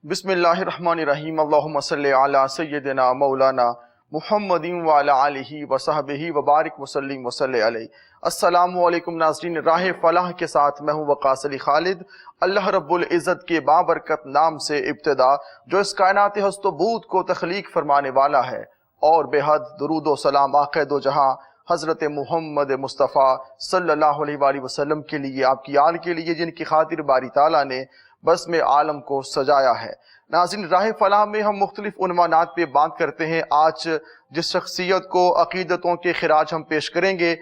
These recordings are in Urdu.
بسم اللہ الرحمن الرحیم اللہم صلی علی سیدنا مولانا محمد وعلی آلہ وصحبہ وبارک وسلم وصلی علیہ۔ السلام علیکم ناظرین، راہ فلاح کے ساتھ میں ہوں وقاص علی خالد۔ اللہ رب العزت کے بابرکت نام سے ابتدا، جو اس کائنات ہست و بود کو تخلیق فرمانے والا ہے، اور بے حد درود و سلام آقا دو جہاں حضرت محمد مصطفیٰ صلی اللہ علیہ وآلہ وسلم کے لیے، آپ کی آل کے لیے، جن کی خاطر باری تعالیٰ نے بس میں عالم کو سجایا ہے۔ ناظرین، راہ فلاح میں ہم مختلف عنوانات پہ بات کرتے ہیں۔ آج جس شخصیت کو عقیدتوں کے خراج ہم پیش کریں گے،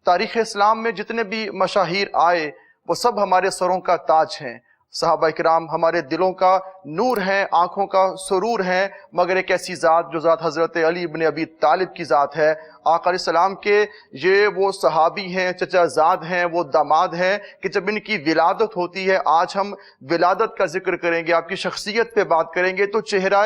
تاریخ اسلام میں جتنے بھی مشاہیر آئے وہ سب ہمارے سروں کا تاج ہیں۔ صحابہ کرام ہمارے دلوں کا نور ہیں، آنکھوں کا سرور ہیں، مگر ایک ایسی ذات جو ذات حضرت علی بن ابی طالب کی ذات ہے۔ آقا علیہ السلام کے یہ وہ صحابی ہیں، چچا زاد ہیں، وہ داماد ہیں کہ جب ان کی ولادت ہوتی ہے، آج ہم ولادت کا ذکر کریں گے، آپ کی شخصیت پہ بات کریں گے، تو چہرہ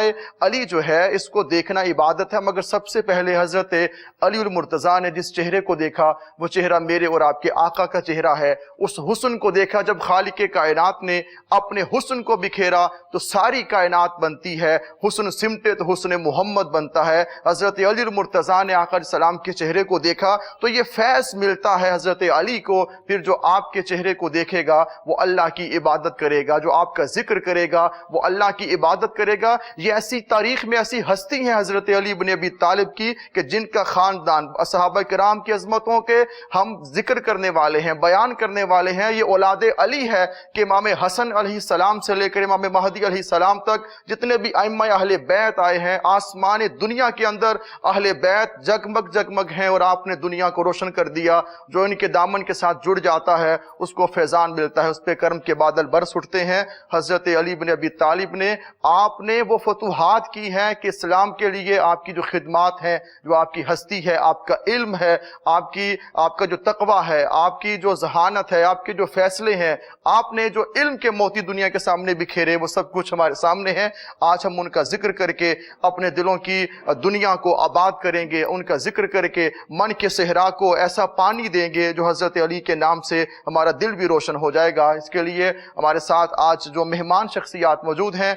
علی جو ہے اس کو دیکھنا عبادت ہے، مگر سب سے پہلے حضرت علی المرتضیٰ نے جس چہرے کو دیکھا وہ چہرہ میرے اور آپ کے آقا کا چہرہ ہے۔ اس حسن کو دیکھا، جب خالق کائنات نے اپنے حسن کو بکھیرا تو ساری کائنات بنتی ہے، حسن سمٹے تو حسن محمد بنتا ہے۔ حضرت علی المرتضیٰ نے آقا علیہ السلام کے چہرے کو دیکھا تو یہ فیض ملتا ہے حضرت علی کو، پھر جو آپ کے چہرے کو دیکھے گا وہ اللہ کی عبادت کرے گا، جو آپ کا ذکر کرے گا وہ اللہ کی عبادت کرے گا۔ یہ ایسی تاریخ میں ایسی ہستی ہیں حضرت علی بن ابی طالب کی کہ جن کا خاندان صحابہ کرام کی عظمتوں کے ہم ذکر کرنے والے ہیں، بیان کرنے والے ہیں۔ یہ اولاد علی ہے کہ امام حسن علیہ السلام سے لے کر امام مہدی علیہ السلام تک جتنے بھی ائمہ اہل بیت آئے ہیں، آسمان دنیا کے اندر اہل بیت جگمگ جگمگ ہیں، اور آپ نے دنیا کو روشن کر دیا۔ جو ان کے دامن کے ساتھ جڑ جاتا ہے اس کو فیضان ملتا ہے، اس پہ کرم کے بادل برس اٹھتے ہیں۔ حضرت علی بن ابی طالب نے، آپ نے وہ فتوحات کی ہیں کہ اسلام کے لیے آپ کی جو خدمات ہیں، جو آپ کی ہستی ہے، آپ کا علم ہے، آپ کا جو تقوی ہے، آپ کی جو ذہانت ہے، آپ کے جو فیصلے ہیں، آپ نے جو علم کے موتی دنیا کے سامنے بکھیرے، وہ سب کچھ ہمارے سامنے ہے۔ آج ہم ان کا ذکر کر کے اپنے دلوں کی دنیا کو آباد کریں گے، ان کا ذکر کر کے من کے صحرا کو ایسا پانی دیں گے جو حضرت علی کے نام سے ہمارا دل بھی روشن ہو جائے گا۔ اس کے لیے ہمارے ساتھ آج جو مہمان شخصیات موجود ہیں،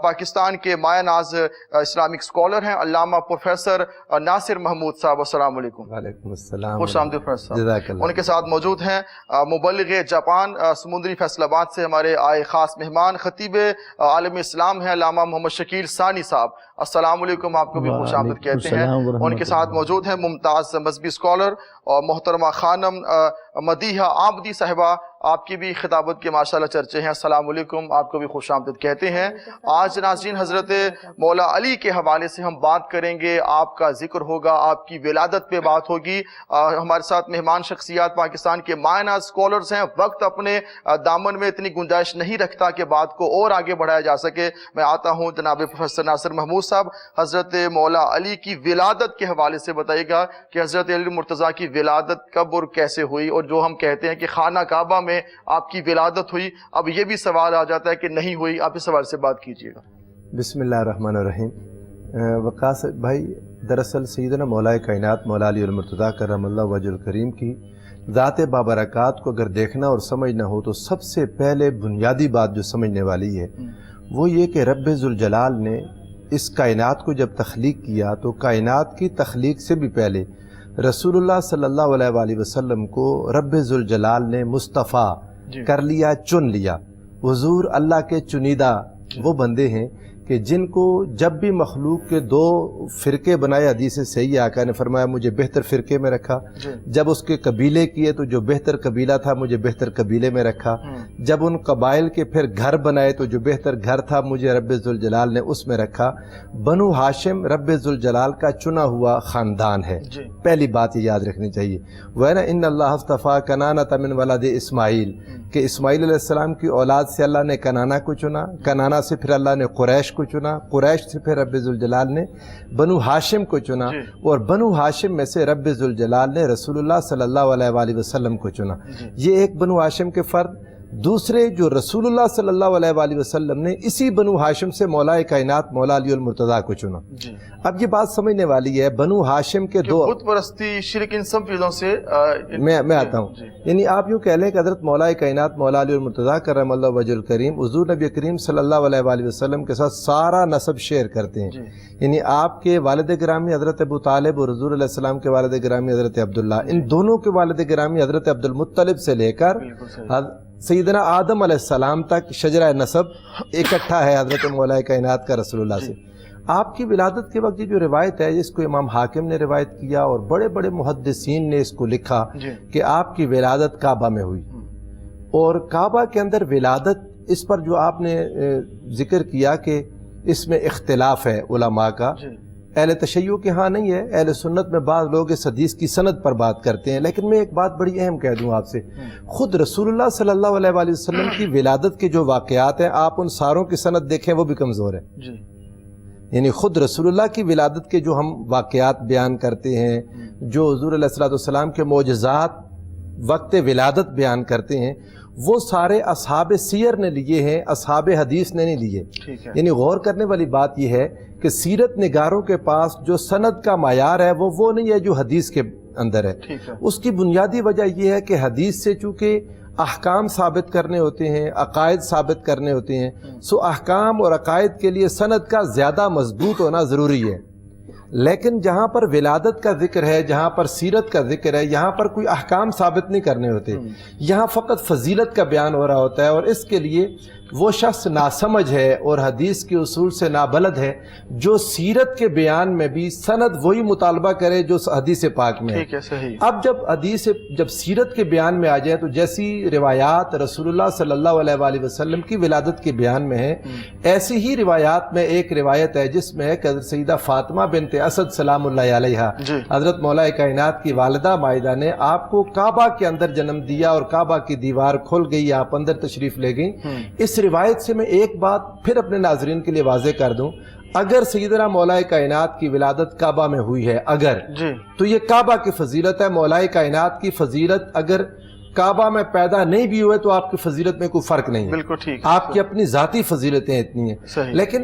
پاکستان کے مایہ ناز اسلامک سکولر ہیں علامہ پروفیسر ناصر محمود صاحب۔ السلام علیکم۔ وعلیکم السلام، خوش آمدید پروفیسر جزاک صاحب۔ اللہ۔ ان کے ساتھ موجود ہیں مبلغ جاپان سمندری فیصل آباد سے ہمارے آئے خاص مہمان، خطیب عالم اسلام ہیں علامہ محمد شکیل ثانی صاحب۔ السلام علیکم، آپ کو بھی خوش آمدید کہتے ہیں۔ ان کے ساتھ موجود ہیں ممتاز مذہبی اسکالر اور محترمہ خانم مدیحہ عابدی صاحبہ، آپ کی بھی خطابت کے ماشاءاللہ چرچے ہیں۔ السلام علیکم، آپ کو بھی خوش آمدید کہتے ہیں۔ آج ناظرین حضرت مولا علی کے حوالے سے ہم بات کریں گے، آپ کا ذکر ہوگا، آپ کی ولادت پہ بات ہوگی۔ ہمارے ساتھ مہمان شخصیات پاکستان کے مایہ ناز اسکالرز ہیں۔ وقت اپنے دامن میں اتنی گنجائش نہیں رکھتا کہ بات کو اور آگے بڑھایا جا سکے۔ میں آتا ہوں جناب پروفیسر ناصر محمود صاحب، حضرت مولا علی کی ولادت کے حوالے سے بتائیے گا کہ حضرت علی مرتضیٰ کی ولادت کب اور کیسے ہوئی، اور جو ہم کہتے ہیں کہ خانہ کعبہ میں آپ کی ولادت ہوئی، اب یہ بھی سوال آ جاتا ہے کہ نہیں ہوئی، آپ اس سوال سے بات کیجیے گا۔ بسم اللہ الرحمن الرحیم۔ وقاص بھائی، دراصل سیدنا مولا کائنات مولا علی المرتضیٰ کرم اللہ وجہ الکریم کی ذات بابرکات کو اگر دیکھنا اور سمجھنا ہو تو سب سے پہلے بنیادی بات جو سمجھنے والی ہے وہ یہ کہ رب ذوالجلال نے اس کائنات کو جب تخلیق کیا تو کائنات کی تخلیق سے بھی پہلے رسول اللہ صلی اللہ علیہ وآلہ وسلم کو رب ذوالجلال نے مصطفیٰ کر لیا، چن لیا۔ حضور اللہ کے چنیدہ وہ بندے ہیں کہ جن کو جب بھی مخلوق کے دو فرقے بنائے، حدیث صحیح آقا نے فرمایا مجھے بہتر فرقے میں رکھا، جب اس کے قبیلے کیے تو جو بہتر قبیلہ تھا مجھے بہتر قبیلے میں رکھا، جب ان قبائل کے پھر گھر بنائے تو جو بہتر گھر تھا مجھے رب ذوالجلال نے اس میں رکھا۔ بنو ہاشم رب ذوالجلال کا چنا ہوا خاندان ہے، پہلی بات یہ یاد رکھنی چاہیے۔ وَإِنَّ إِنَّ اللَّهَ اصْطَفَىٰ كَنَانَةَ مِنْ وَلَدِ اسماعیل، کہ اسماعیل علیہ السلام کی اولاد سے اللہ نے کنانہ کو چنا، کنانہ سے پھر اللہ نے قریش کو چنا، قریش سے پھر رب ذوالجلال نے بنو ہاشم کو چنا، اور بنو ہاشم میں سے رب ذوالجلال نے رسول اللہ صلی اللہ علیہ وآلہ وسلم کو چنا۔ یہ ایک بنو ہاشم کے فرد۔ دوسرے جو رسول اللہ صلی اللہ علیہ وآلہ وسلم نے اسی بنو ہاشم سے مولا کائنات مولا علی المرتضیٰ کو چنا. اب یہ بات سمجھنے والی ہے، بنو ہاشم کے دو بت پرستی، شرک، ان سب چیزوں سے میں آتا ہوں. یعنی آپ یوں کہہ لیں کہ حضرت مولا کائنات مولا علی المرتضیٰ کرم اللہ وجہ الکریم حضور نبی کریم صلی اللہ علیہ وآلہ وسلم کے ساتھ سارا نسب شیئر کرتے ہیں. یعنی آپ کے والد گرامی حضرت ابو طالب اور حضور علیہ السلام کے والد گرامی حضرت عبداللہ، ان دونوں کے والد گرامی حضرت عبد المطلب سے لے کر سیدنا آدم علیہ السلام تک شجرہ نسب اکٹھا ہے حضرت مولا کائنات کا رسول اللہ سے. آپ کی ولادت کے وقت یہ جو روایت ہے جس کو امام حاکم نے روایت کیا اور بڑے بڑے محدثین نے اس کو لکھا کہ آپ کی ولادت کعبہ میں ہوئی، اور کعبہ کے اندر ولادت، اس پر جو آپ نے ذکر کیا کہ اس میں اختلاف ہے علماء کا، اہل تشیع کے ہاں نہیں ہے، اہل سنت میں بعض لوگ اس حدیث کی سند پر بات کرتے ہیں. لیکن میں ایک بات بڑی اہم کہہ دوں آپ سے، خود رسول اللہ صلی اللہ علیہ وآلہ وسلم کی ولادت کے جو واقعات ہیں آپ ان ساروں کی سند دیکھیں وہ بھی کمزور ہے. یعنی خود رسول اللہ کی ولادت کے جو ہم واقعات بیان کرتے ہیں، جو حضور علیہ الصلوۃ والسلام کے معجزات وقت ولادت بیان کرتے ہیں، وہ سارے اصحاب سیر نے لیے ہیں، اصحاب حدیث نے نہیں لیے. یعنی غور کرنے والی بات یہ ہے کہ سیرت نگاروں کے پاس جو سند کا معیار ہے وہ نہیں ہے جو حدیث کے اندر ہے. اس کی بنیادی وجہ یہ ہے کہ حدیث سے چونکہ احکام ثابت کرنے ہوتے ہیں، عقائد ثابت کرنے ہوتے ہیں، سو احکام اور عقائد کے لیے سند کا زیادہ مضبوط ہونا ضروری ہے. لیکن جہاں پر ولادت کا ذکر ہے، جہاں پر سیرت کا ذکر ہے، یہاں پر کوئی احکام ثابت نہیں کرنے ہوتے، یہاں فقط فضیلت کا بیان ہو رہا ہوتا ہے. اور اس کے لیے وہ شخص ناسمجھ ہے اور حدیث کے اصول سے نابلد ہے جو سیرت کے بیان میں بھی سند وہی مطالبہ کرے جو حدیث پاک میں ہے. اب جب سیرت کے بیان میں آ جائے تو جیسی روایات رسول اللہ صلی اللہ علیہ وآلہ وسلم کی ولادت کے بیان میں ہے، ایسی ہی روایات میں ایک روایت ہے جس میں کہ حضرت سیدہ فاطمہ بنت اسد سلام اللہ علیہا، حضرت مولا کائنات کی والدہ مائدہ نے آپ کو کعبہ کے اندر جنم دیا اور کعبہ کی دیوار کھل گئی، آپ اندر تشریف لے گئیں. اس روایت سے میں ایک بات پھر اپنے ناظرین کے لیے واضح کر دوں، اگر سیدنا مولا کائنات کی ولادت کعبہ میں ہوئی ہے اگر تو یہ کعبہ کی فضیلت ہے. مولا کائنات کی فضیلت اگر کعبہ میں پیدا نہیں بھی ہوئے تو آپ کی فضیلت میں کوئی فرق نہیں ہے. بالکل ٹھیک، آپ کی اپنی ذاتی فضیلتیں اتنی ہیں. لیکن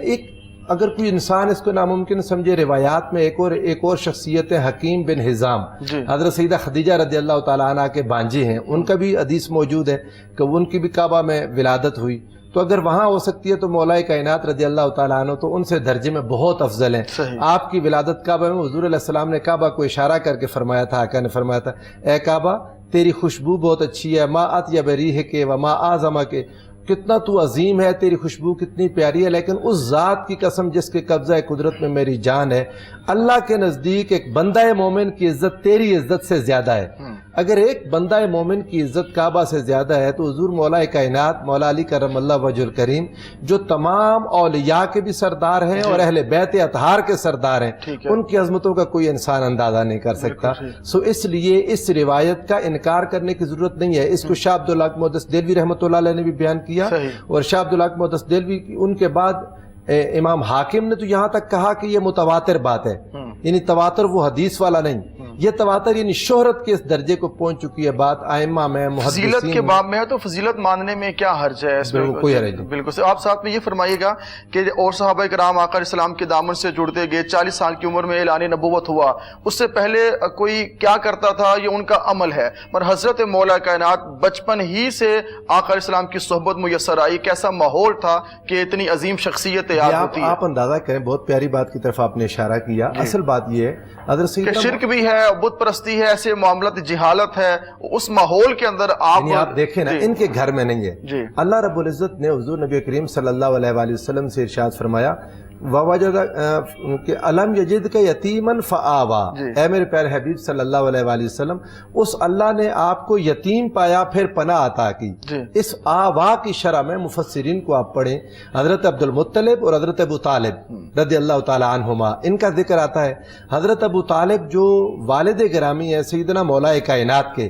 اگر کوئی انسان اس کو ناممکن سمجھے، روایات میں ایک اور شخصیت ہے حکیم بن حزام، حضرت سیدہ خدیجہ رضی اللہ تعالیٰ عنہ کے بانجے ہیں، ان کا بھی حدیث موجود ہے کہ ان کی بھی کعبہ میں ولادت ہوئی. تو اگر وہاں ہو سکتی ہے تو مولا کائنات رضی اللہ تعالیٰ عنہ تو ان سے درجے میں بہت افضل ہیں. آپ کی ولادت کعبہ میں حضور علیہ السلام نے کعبہ کو اشارہ کر کے فرمایا تھا، آقا نے فرمایا تھا اے کعبہ تیری خوشبو بہت اچھی ہے، ما اطیب ریح کے وما اعظم کے، کتنا تو عظیم ہے، تیری خوشبو کتنی پیاری ہے. لیکن اس ذات کی قسم جس کے قبضہ قدرت میں میری جان ہے، اللہ کے نزدیک ایک بندہ مومن کی عزت تیری عزت سے زیادہ ہے. اگر ایک بندہ مومن کی عزت کعبہ سے زیادہ ہے تو حضور مولا کائنات مولا علی کرم اللہ وجہ الکریم جو تمام اولیاء کے بھی سردار ہیں اور اہل بیت اطہار کے سردار ہیں، ان کی عظمتوں کا کوئی انسان اندازہ نہیں کر سکتا. سو اس لیے اس روایت کا انکار کرنے کی ضرورت نہیں ہے. اس کو شاہ عبدالحق محدث دہلوی رحمۃ اللہ علیہ نے بھی بیان کیا، اور شاہ عبدالحق محدث دہلوی ان کے بعد امام حاکم نے تو یہاں تک کہا کہ یہ متواتر بات ہے. یعنی تواتر وہ حدیث والا نہیں، یہ تواتر یعنی شہرت کے اس درجے کو پہنچ چکی ہے بات ائمہ میں، محدثین فضیلت کے باب میں ہے تو فضیلت ماننے میں کیا حرج ہے؟ اس میں کوئی حرج نہیں. بالکل. آپ ساتھ میں یہ فرمائیے گا کہ اور صحابہ کرام آقا علیہ السلام کے دامن سے جڑتے گئے، 40 سال کی عمر میں اعلان نبوت ہوا، اس سے پہلے کوئی کیا کرتا تھا یہ ان کا عمل ہے، پر حضرت مولا کائنات بچپن ہی سے آقا علیہ السلام کی صحبت میسر آئی، کیسا ماحول تھا کہ اتنی عظیم شخصیت یاد ہوتی ہے. آپ اندازہ کریں، بہت پیاری بات کی طرف آپ نے اشارہ کیا. اصل بات یہ ہے حضرت کہ شرک بھی ہے، بت پرستی ہے، ایسے معاملات جہالت ہے، اس ماحول کے اندر آپ دیکھیں نا ان کے گھر میں نہیں ہے. اللہ رب العزت نے حضور نبی کریم صلی اللہ علیہ وآلہ وسلم سے ارشاد فرمایا وَوَجَدَ کہ أَلَمْ يَجِدْكَ يَتِيمًا فَآوَى، اے میرے پیارے حبیب صلی اللہ علیہ وآلہ وسلم، اس اللہ نے آپ کو یتیم پایا پھر پناہ عطا کی. اس آوا کی شرح میں مفسرین کو آپ پڑھیں، حضرت عبد المطلب اور حضرت ابو طالب رضی اللہ تعالی عنہما، ان کا ذکر آتا ہے. حضرت ابو طالب جو والد گرامی ہیں سیدنا مولا کائنات کے،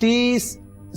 30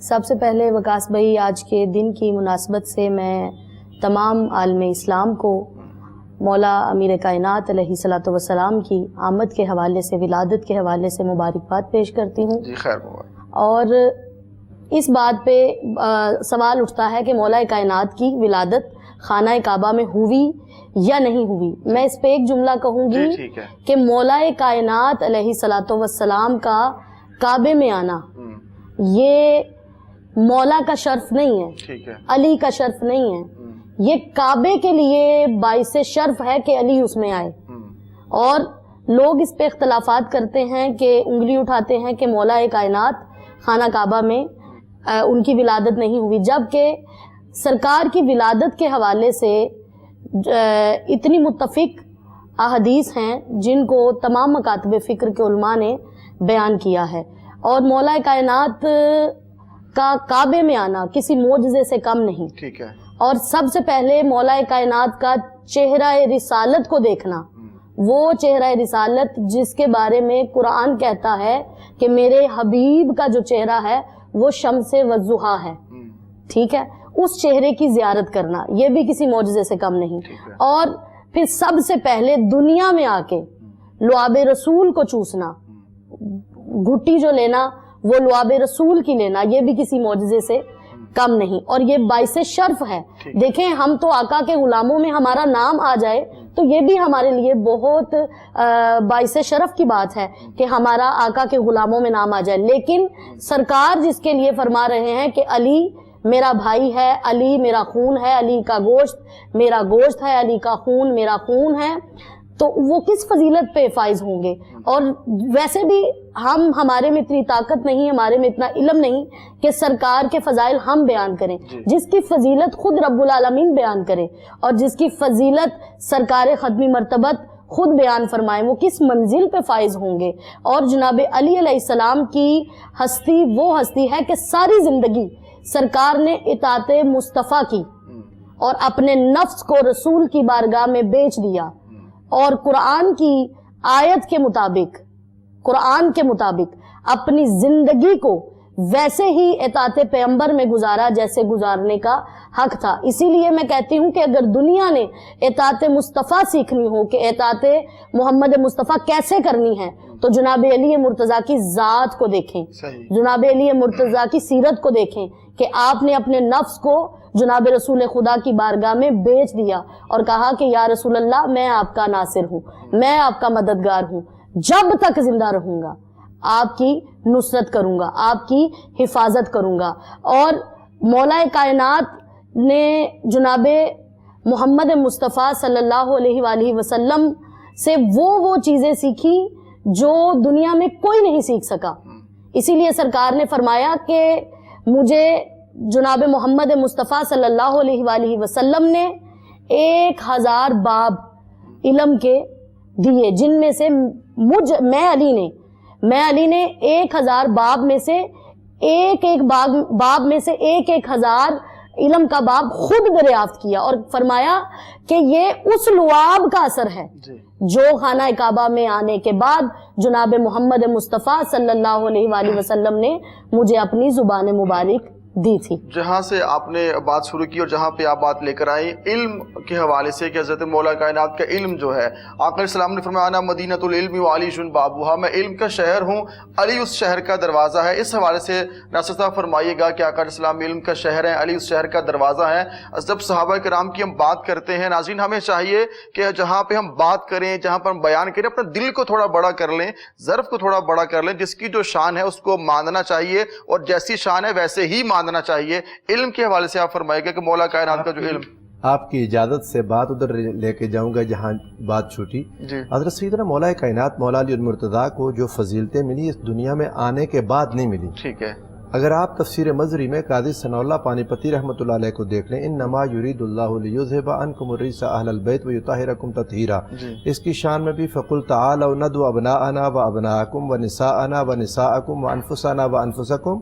سب سے پہلے وقاص بھائی آج کے دن کی مناسبت سے میں تمام عالم اسلام کو مولا امیر کائنات علیہ الصلوۃ والسلام کی آمد کے حوالے سے، ولادت کے حوالے سے مبارکباد پیش کرتی ہوں۔ جی خیر مبارک۔ اور اس بات پہ سوال اٹھتا ہے کہ مولا کائنات کی ولادت خانہ کعبہ میں ہوئی یا نہیں ہوئی۔ میں اس پہ ایک جملہ کہوں گی ٹھیک ہے۔ کہ مولا کائنات علیہ الصلوۃ والسلام کا کعبے میں آنا یہ مولا کا شرف نہیں ہے، ٹھیک ہے، علی کا شرف نہیں ہے، یہ کعبے کے لیے باعث شرف ہے کہ علی اس میں آئے۔ اور لوگ اس پہ اختلافات کرتے ہیں کہ انگلی اٹھاتے ہیں کہ مولا کائنات خانہ کعبہ میں ان کی ولادت نہیں ہوئی، جبکہ سرکار کی ولادت کے حوالے سے اتنی متفق احادیث ہیں جن کو تمام مکاتب فکر کے علماء نے بیان کیا ہے۔ اور مولا کائنات کا کعبے میں آنا کسی معجزے سے کم نہیں۔ ٹھیک ہے۔ اور سب سے پہلے مولا کائنات کا چہرہ رسالت کو دیکھنا، وہ چہرہ رسالت جس کے بارے میں قرآن کہتا ہے کہ میرے حبیب کا جو چہرہ ہے وہ شمس والضحیٰ ہے، ٹھیک ہے، اس چہرے کی زیارت کرنا یہ بھی کسی معجزے سے کم نہیں۔ اور پھر سب سے پہلے دنیا میں آ کے لعاب رسول کو چوسنا، گھٹی جو لینا وہ لعاب رسول کی لینا، یہ بھی کسی معجزے سے کم نہیں، اور یہ باعث شرف ہے۔ دیکھیں ہم تو آقا کے غلاموں میں ہمارا نام آ جائے تو یہ بھی ہمارے لیے بہت باعث شرف کی بات ہے کہ ہمارا آقا کے غلاموں میں نام آ جائے، لیکن سرکار جس کے لیے فرما رہے ہیں کہ علی میرا بھائی ہے، علی میرا خون ہے، علی کا گوشت میرا گوشت ہے، علی کا خون میرا خون ہے، تو وہ کس فضیلت پہ فائز ہوں گے؟ اور ویسے بھی ہمارے میں اتنی طاقت نہیں، ہمارے میں اتنا علم نہیں کہ سرکار کے فضائل ہم بیان کریں، جس کی فضیلت خود رب العالمین بیان کرے اور جس کی فضیلت سرکار ختمی مرتبت خود بیان فرمائیں، وہ کس منزل پہ فائز ہوں گے۔ اور جناب علی علیہ السلام کی ہستی وہ ہستی ہے کہ ساری زندگی سرکار نے اطاعت مصطفیٰ کی اور اپنے نفس کو رسول کی بارگاہ میں بیچ دیا، اور قرآن کی آیت کے مطابق اپنی زندگی کو ویسے ہی اطاعت پیغمبر میں گزارا جیسے گزارنے کا حق تھا۔ اسی لیے میں کہتی ہوں کہ اگر دنیا نے اطاعت مصطفیٰ سیکھنی ہو کہ اطاعت محمد مصطفیٰ کیسے کرنی ہے تو جناب علی مرتضیٰ کی ذات کو دیکھیں، جناب علی مرتضیٰ کی سیرت کو دیکھیں کہ آپ نے اپنے نفس کو جناب رسول خدا کی بارگاہ میں بیچ دیا اور کہا کہ یا رسول اللہ میں آپ کا ناصر ہوں، میں آپ کا مددگار ہوں، جب تک زندہ رہوں گا آپ کی نصرت کروں گا، آپ کی حفاظت کروں گا۔ اور مولا کائنات نے جناب محمد مصطفیٰ صلی اللہ علیہ وآلہ وسلم سے وہ چیزیں سیکھی جو دنیا میں کوئی نہیں سیکھ سکا۔ اسی لیے سرکار نے فرمایا کہ مجھے جناب محمد مصطفیٰ صلی اللہ علیہ وآلہ وسلم نے 1000 باب علم کے دیے، جن میں سے میں علی نے 1000 باب میں سے ایک باب میں سے 1000 علم کا باب خود دریافت کیا، اور فرمایا کہ یہ اس لعاب کا اثر ہے جو خانہ کعبہ میں آنے کے بعد جناب محمد مصطفیٰ صلی اللہ علیہ وآلہ وسلم نے مجھے اپنی زبان مبارک دی تھی۔ جہاں سے آپ نے بات شروع کی اور جہاں پہ آپ بات لے کر آئیں علم کے حوالے سے کہ حضرت مولا کائنات کا علم جو ہے، آقا علیہ السلام نے فرمایا انا مدینۃ العلم وعلی بابوہا، میں علم کا شہر ہوں، علی اس شہر کا دروازہ ہے۔ اس حوالے سے ناصر صاحب فرمائیے گا کہ آقا علیہ السلام علم کا شہر ہے، علی اس شہر کا دروازہ ہے۔ جب صحابہ کرام کی ہم بات کرتے ہیں ناظرین، ہمیں چاہیے کہ جہاں پہ ہم بات کریں، جہاں پر ہم بیان کریں، اپنا دل کو تھوڑا بڑا کر لیں، ظرف کو تھوڑا بڑا کر لیں، جس کی جو شان ہے اس کو ماننا چاہیے اور جیسی شان ہے ویسے ہی ماننا چاہیے۔ علم کے حوالے سے آپ فرمائے گا کہ مولا کائنات کا جو علم، آپ کی اجازت سے بات ادھر لے کے جاؤں گا جہاں بات چھوٹی۔ حضرت سیدنا مولا کائنات مولا علی المرتضیٰ کو جو فضیلتیں ملی اس دنیا میں آنے کے بعد نہیں ملی۔ ٹھیک ہے۔ اگر آپ تفسیر مظہری میں قاضی ثناء اللہ پانی پتی رحمۃ اللہ علیہ کو دیکھ لیں، انما یرید اللہ لیذھب عنکم الرجس اہل البیت ویطہرکم تطہیرا، اس کی شان میں بھی فقل تعالوا ندعو ابناءنا وابناءکم ونساءنا ونساءکم وانفسنا وانفسکم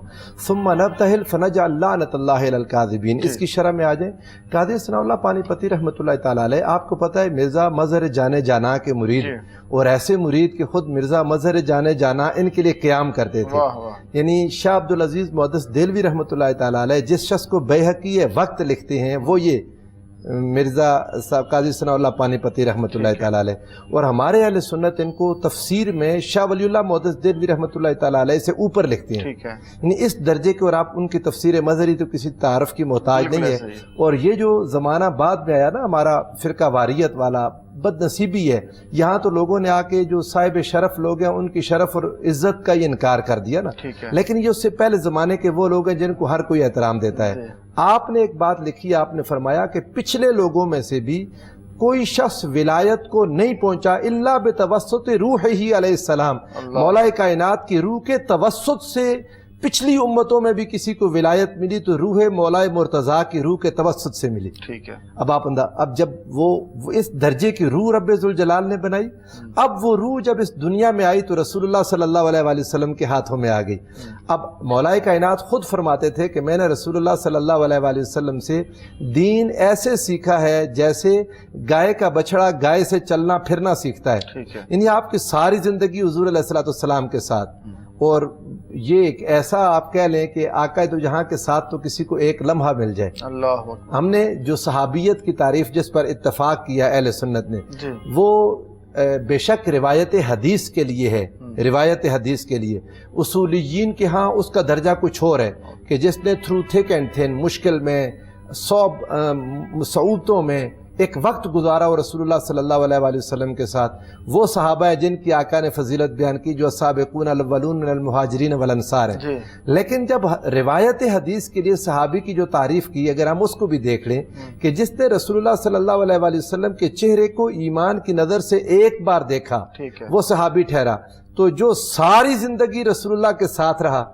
ثم نبتہل فنجعل لعنۃ اللہ علی الکاذبین، اس کی شرح میں آ جائیں۔ قاضی ثناء اللہ پانی پتی رحمۃ اللہ تعالیٰ علیہ، آپ کو پتہ ہے مرزا مظہر جانے جانا کے مرید، اور ایسے مرید کہ خود مرزا مظہر جانے جانا ان کے لیے قیام کرتے تھے، یعنی شاہ عبدالعزیز عزیز محدث دہلوی رحمۃ اللہ تعالیٰ علیہ جس شخص کو بیہقی وقت لکھتے ہیں وہ یہ مرزا صاحب قاضی ثناء اللہ پانی پتی رحمۃ اللہ تعالیٰ علیہ، اور ہمارے اہل سنت ان کو تفسیر میں شاہ ولی اللہ محدث دہلوی رحمۃ اللہ تعالیٰ علیہ سے اوپر لکھتے ہیں، یعنی اس درجے کے، اور آپ ان کی تفسیر مظہری تو کسی تعارف کی محتاج نہیں ہے۔ اور یہ جو زمانہ بعد میں آیا نا ہمارا فرقہ واریت والا، بد نصیبی ہے، یہاں تو لوگوں نے آ کے جو صاحب شرف لوگ ہیں ان کی شرف اور عزت کا یہ انکار کر دیا نا، لیکن یہ اس سے پہلے زمانے کے وہ لوگ ہیں جن کو ہر کوئی احترام دیتا ہے۔ آپ نے ایک بات لکھی، آپ نے فرمایا کہ پچھلے لوگوں میں سے بھی کوئی شخص ولایت کو نہیں پہنچا الا بتوسط روح ہی علیہ السلام، مولا کائنات کی روح کے توسط سے پچھلی امتوں میں بھی کسی کو ولایت ملی تو روح مولا مرتضیٰ کی روح کے توسط سے ملی۔ ٹھیک ہے، اب جب وہ اس درجے کی روح رب ذوالجلال نے بنائی، اب وہ روح جب اس دنیا میں آئی تو رسول اللہ صلی اللہ علیہ وآلہ وسلم کے ہاتھوں میں آ گئی۔ اب مولا کائنات خود فرماتے تھے کہ میں نے رسول اللہ صلی اللہ علیہ وآلہ وسلم سے دین ایسے سیکھا ہے جیسے گائے کا بچڑا گائے سے چلنا پھرنا سیکھتا ہے، یعنی آپ کی ساری زندگی حضور علیہ السلام کے ساتھ، اور یہ ایک ایسا آپ کہہ لیں کہ آقا تو جہاں کے ساتھ تو کسی کو ایک لمحہ مل جائے۔ اللہ ہم نے جو صحابیت کی تعریف جس پر اتفاق کیا اہل سنت نے، وہ بے شک روایت حدیث کے لیے ہے، روایت حدیث کے لیے۔ اصولیین کے ہاں اس کا درجہ کچھ اور ہے کہ جس نے تھرو تھک اینڈ تھن، مشکل میں، صعوبتوں میں ایک وقت گزارا اور رسول اللہ صلی اللہ علیہ وآلہ وسلم کے ساتھ، وہ صحابہ ہیں جن کی آقا نے فضیلت بیان کی جو السابقون الاولون من المہاجرین والانصار ہیں۔ لیکن جب روایت حدیث کے لیے صحابی کی جو تعریف کی، اگر ہم اس کو بھی دیکھ لیں کہ جس نے رسول اللہ صلی اللہ علیہ وآلہ وسلم کے چہرے کو ایمان کی نظر سے ایک بار دیکھا وہ صحابی ٹھہرا، تو جو ساری زندگی رسول اللہ کے ساتھ رہا۔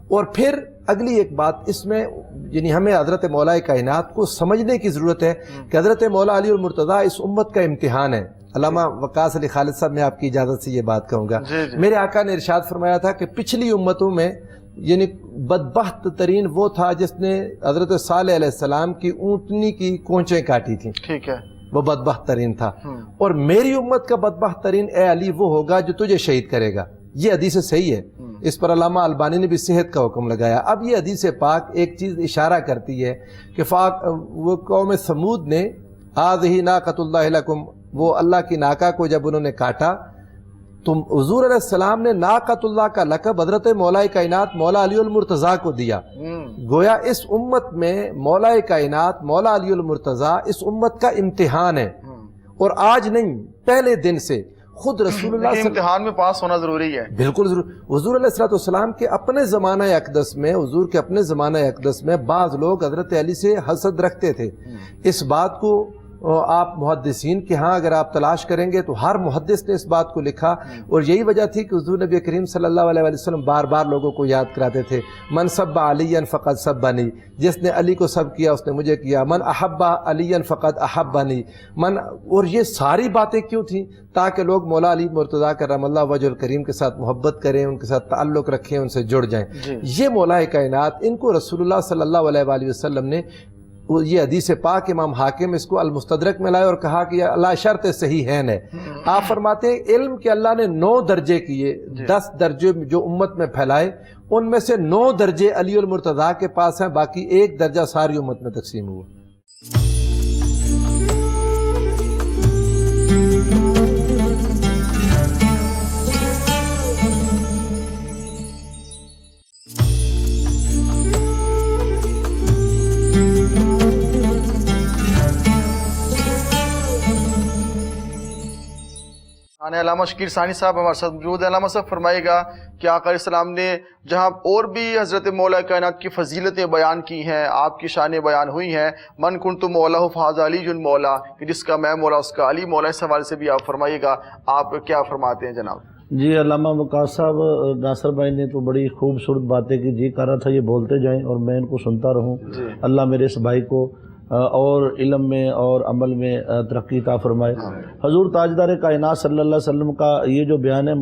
اور پھر اگلی ایک بات اس میں، یعنی ہمیں حضرت مولا کائنات کو سمجھنے کی ضرورت ہے کہ حضرت مولا علی المرتضیٰ اس امت کا امتحان ہے۔ علامہ وقاص علی خالد صاحب، میں آپ کی اجازت سے یہ بات کہوں گا، میرے آقا نے ارشاد فرمایا تھا کہ پچھلی امتوں میں یعنی بدبخت ترین وہ تھا جس نے حضرت صالح علیہ السلام کی اونٹنی کی کونچیں کاٹی تھیں، ٹھیک ہے، وہ بدبخت ترین تھا، اور میری امت کا بدبخت ترین اے علی وہ ہوگا جو تجھے شہید کرے گا۔ یہ حدیث صحیح ہے، اس پر علامہ البانی نے بھی صحت کا حکم لگایا۔ اب یہ حدیث پاک ایک چیز اشارہ کرتی ہے کہ وہ قوم سمود نے ھذہ ناقۃ اللہ لکم، وہ اللہ کی ناقہ کو جب انہوں نے کاٹا، تو حضور علیہ السلام نے ناقۃ اللہ کا لقب حضرت مولا کائنات مولا علی المرتضیٰ کو دیا۔ گویا اس امت میں مولا کائنات مولا علی المرتضیٰ اس امت کا امتحان ہے، اور آج نہیں، پہلے دن سے خود رسول اللہ امتحان میں پاس ہونا ضروری ہے، بالکل ضرور۔ حضور علیہ السلام کے اپنے زمانہ اقدس میں، حضور کے اپنے زمانہ اقدس میں بعض لوگ حضرت علی سے حسد رکھتے تھے۔ اس بات کو آپ محدثین کے ہاں اگر آپ تلاش کریں گے تو ہر محدث نے اس بات کو لکھا، اور یہی وجہ تھی کہ حضور نبی کریم صلی اللہ علیہ وسلم بار بار لوگوں کو یاد کراتے تھے، من سب علیٰ فقد سبنی، جس نے علی کو سب کیا اس نے مجھے کیا، من احب علیٰ فقد احبنی، اور یہ ساری باتیں کیوں تھیں؟ تاکہ لوگ مولا علی مرتضیٰ کرم اللہ وجہ الکریم کے ساتھ محبت کریں، ان کے ساتھ تعلق رکھیں، ان سے جڑ جائیں۔ یہ مولا کائنات، ان کو رسول اللہ صلی اللہ علیہ وآلہ وسلم نے، یہ حدیث پاک امام حاکم اس کو المستدرک میں لائے اور کہا کہ اللہ شرط صحیح ہے۔ آپ فرماتے ہیں علم کے اللہ نے 9 درجے کیے، 10 درجے جو امت میں پھیلائے، ان میں سے 9 درجے علی المرتضیٰ کے پاس ہیں، باقی 1 درجہ ساری امت میں تقسیم ہوا۔ علامہ شکیر ثانی صاحب ہمارے ساتھ موجود ہیں۔ علامہ صاحب فرمائے گا کہ آقا علیہ السلام نے جہاں اور بھی حضرت مولا کائنات کی فضیلتیں بیان کی ہیں، آپ کی شانیں بیان ہوئی ہیں، من کنت مولا فھذا علی مولا، کہ جس کا میں مولا اس کا علی مولا، اس حوالے سے بھی آپ فرمائیے گا، آپ کیا فرماتے ہیں جناب؟ جی علامہ وقاص صاحب، ناصر بھائی نے تو بڑی خوبصورت باتیں کی، جی کر رہا تھا یہ بولتے جائیں اور میں ان کو سنتا رہوں۔ اللہ میرے اس بھائی کو اور علم میں اور عمل میں ترقی عطا فرمائے۔ حضور تاجدار کائنات صلی اللہ علیہ وسلم کا یہ جو بیان ہے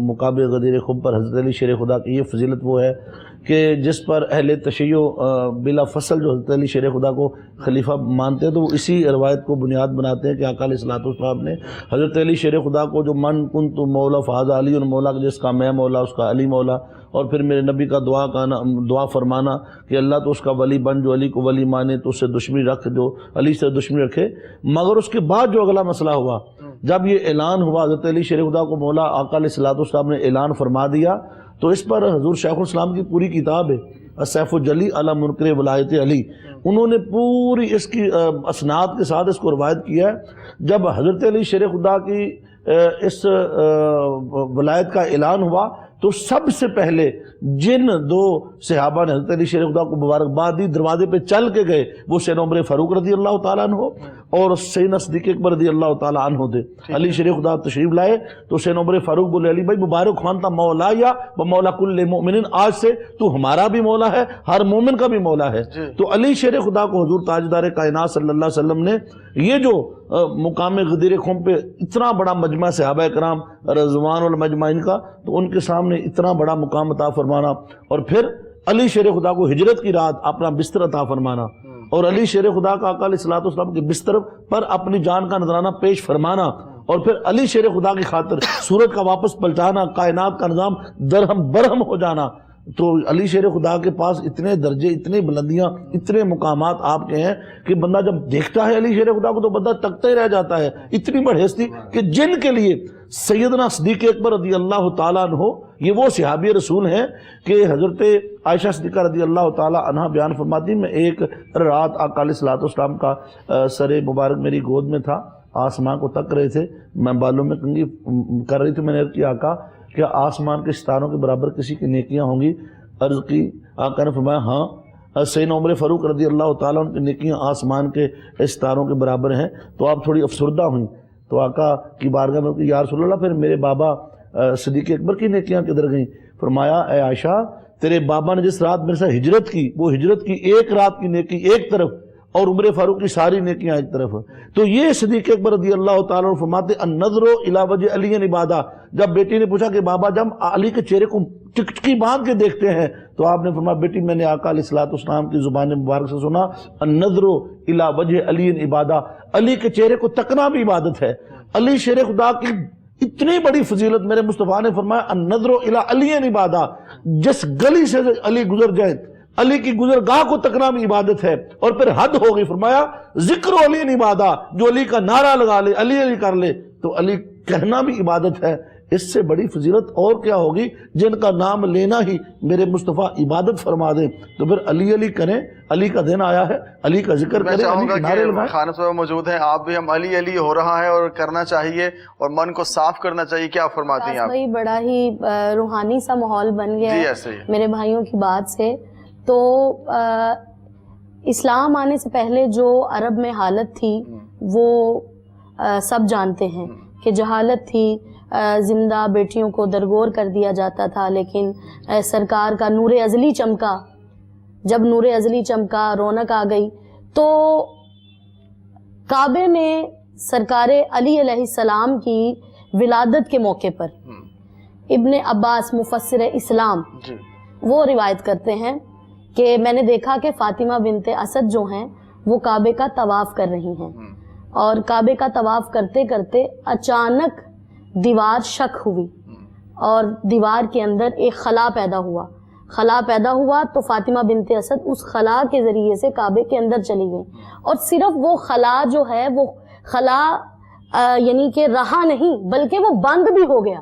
مقابل غدیر خم پر حضرت علی شیر خدا کی، یہ فضیلت وہ ہے کہ جس پر اہل تشیع بلا فصل جو حضرت علی شیر خدا کو خلیفہ مانتے ہیں تو وہ اسی روایت کو بنیاد بناتے ہیں کہ آقا علیہ الصلوۃ والسلام نے حضرت علی شیر خدا کو جو من کنت مولا فہذا علی مولا، جس کا میں مولا اس کا علی مولا، اور پھر میرے نبی کا دعا فرمانا کہ اللہ تو اس کا ولی بن جو علی کو ولی مانے، تو اس سے دشمنی رکھ جو علی سے دشمنی رکھے۔ مگر اس کے بعد جو اگلا مسئلہ ہوا، جب یہ اعلان ہوا حضرت علی شیر خدا کو مولا آقا علیہ الصلوۃ والسلام نے اعلان فرما دیا، تو اس پر حضور شیخ الاسلام کی پوری کتاب ہے السیف الجلی علی منکر ولایت علی، انہوں نے پوری اس کی اسناد کے ساتھ اس کو روایت کیا ہے۔ جب حضرت علی شیر خدا کی اس ولایت کا اعلان ہوا تو سب سے پہلے جن دو صحابہ نے حضرت علی شیر خدا کو مبارکباد دی، دروازے پہ چل کے گئے، وہ سیدنا عمر فاروق رضی اللہ تعالیٰ عنہ اور سیدنا صدیق اکبر رضی اللہ تعالیٰ عنہ تھے۔ علی شیر خدا تشریف لائے تو سیدنا عمر فاروق بولے علی بھائی مبارک خوانتا مولا یا مولا کل مومن، آج سے تو ہمارا بھی مولا ہے، ہر مومن کا بھی مولا ہے۔ تو علی شیر خدا کو حضور تاجدار کائنات صلی اللہ علیہ وسلم نے یہ جو مقام غدیر خم پہ اتنا بڑا مجمع صحابہ کرام رضوان المجمعین کا، تو ان کے سامنے اتنا بڑا مقام عطا فرمانا، اور پھر علی شیر خدا کو ہجرت کی رات اپنا بستر عطا فرمانا، اور علی شیر خدا کا آقا علیہ الصلوۃ والسلام کے بستر پر اپنی جان کا نذرانہ پیش فرمانا، اور پھر علی شیر خدا کی خاطر سورج کا واپس پلٹانا، کائنات کا نظام درہم برہم ہو جانا۔ تو علی شیر خدا کے پاس اتنے درجے، اتنی بلندیاں، اتنے مقامات آپ کے ہیں کہ بندہ جب دیکھتا ہے علی شیر خدا کو تو بندہ تکتا ہی رہ جاتا ہے۔ اتنی بڑی ہستی کہ جن کے لیے سیدنا صدیق اکبر رضی اللہ تعالیٰ عنہ یہ وہ صحابی رسول ہیں کہ حضرت عائشہ صدیقہ رضی اللہ تعالیٰ عنہ بیان فرماتی، میں ایک رات آقا علیہ الصلوۃ والسلام کا سر مبارک میری گود میں تھا، آسمان کو تک رہے تھے، میں بالوں میں کنگھی کر رہی تھی، میں نے عرض کیا آقا کیا آسمان کے ستاروں کے برابر کسی کی نیکیاں ہوں گی؟ عرض کی، آقا نے فرمایا ہاں۔ سیدنا عمر فاروق رضی اللہ تعالیٰ عنہ کی نیکیاں آسمان کے ستاروں کے برابر ہیں، تو آپ تھوڑی افسردہ ہوئیں، تو آقا کی بارگاہ میں یا رسول اللہ پھر میرے بابا صدیق اکبر کی نیکیاں کدھر گئیں؟ فرمایا اے عائشہ تیرے بابا نے جس رات میرے ساتھ ہجرت کی، وہ ہجرت کی ایک رات کی نیکی ایک طرف اور عمر فاروق کی ساری نیکیاں ایک طرف۔ تو یہ صدیق اکبر رضی اللہ تعالیٰ عنہ فرماتے النظر الی وجہ علی عبادہ، جب بیٹی نے پوچھا کہ بابا جب علی کے چہرے کو ٹکٹکی باندھ کے دیکھتے ہیں تو آپ نے فرمایا بیٹی میں نے آقا علیہ الصلوۃ والسلام کی زبان مبارک سے سنا النظر الی وجہ علی عبادہ، علی کے چہرے کو تکنا بھی عبادت ہے۔ علی شیر خدا کی اتنی بڑی فضیلت میرے مصطفیٰ نے فرمایا النظر الی علی عبادہ، جس گلی سے علی گزر جائے علی کی گزرگاہ کو تکنا بھی عبادت ہے، اور پھر حد ہو گئی، فرمایا ذکر علی عبادہ، جو علی کا نعرہ لگا لے علی علی کر لے تو علی کہنا بھی عبادت ہے۔ اس سے بڑی فضیلت اور کیا ہوگی؟ جن کا نام لینا ہی میرے مصطفیٰ عبادت فرما دیں، تو پھر علی علی کریں، علی کا دن آیا ہے، علی کا ذکر کریں، علی کے نعرے لگائیں۔ خان صاحب موجود ہیں، آپ بھی ہم علی علی ہو رہا ہے اور کرنا چاہیے اور من کو صاف کرنا چاہیے، کیا فرماتی ہیں آپ؟ بھائی بڑا ہی روحانی سا ماحول بن گیا جی ایسے ہی میرے بھائیوں کی بات سے۔ تو اسلام آنے سے پہلے جو عرب میں حالت تھی وہ سب جانتے ہیں کہ جہالت تھی، زندہ بیٹیوں کو درگور کر دیا جاتا تھا، لیکن سرکار کا نور ازلی چمکا، جب نور ازلی چمکا رونق آ گئی تو کعبے میں سرکار علی علیہ السلام کی ولادت کے موقع پر ابن عباس مفسر اسلام وہ روایت کرتے ہیں کہ میں نے دیکھا کہ فاطمہ بنت اسد جو ہیں وہ کعبے کا طواف کر رہی ہیں، اور کعبے کا طواف کرتے کرتے اچانک دیوار شک ہوئی اور دیوار کے اندر ایک خلا پیدا ہوا تو فاطمہ بنت اسد اس خلا کے ذریعے سے کعبے کے اندر چلی گئی، اور صرف وہ خلا جو ہے وہ خلا یعنی کہ رہا نہیں بلکہ وہ بند بھی ہو گیا۔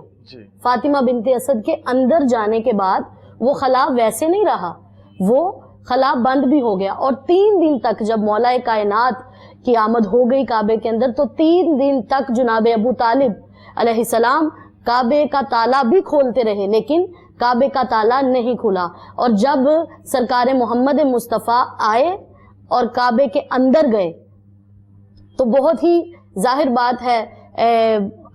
فاطمہ بنت اسد کے اندر جانے کے بعد وہ خلا ویسے نہیں رہا، وہ خلا بند بھی ہو گیا، اور 3 دن تک جب مولا کائنات کی آمد ہو گئی کعبے کے اندر تو 3 دن تک جناب ابو طالب علیہ السلام کعبے کا تالا بھی کھولتے رہے لیکن کعبے کا تالا نہیں کھلا، اور جب سرکار محمد مصطفیٰ آئے اور کعبے کے اندر گئے تو بہت ہی ظاہر بات ہے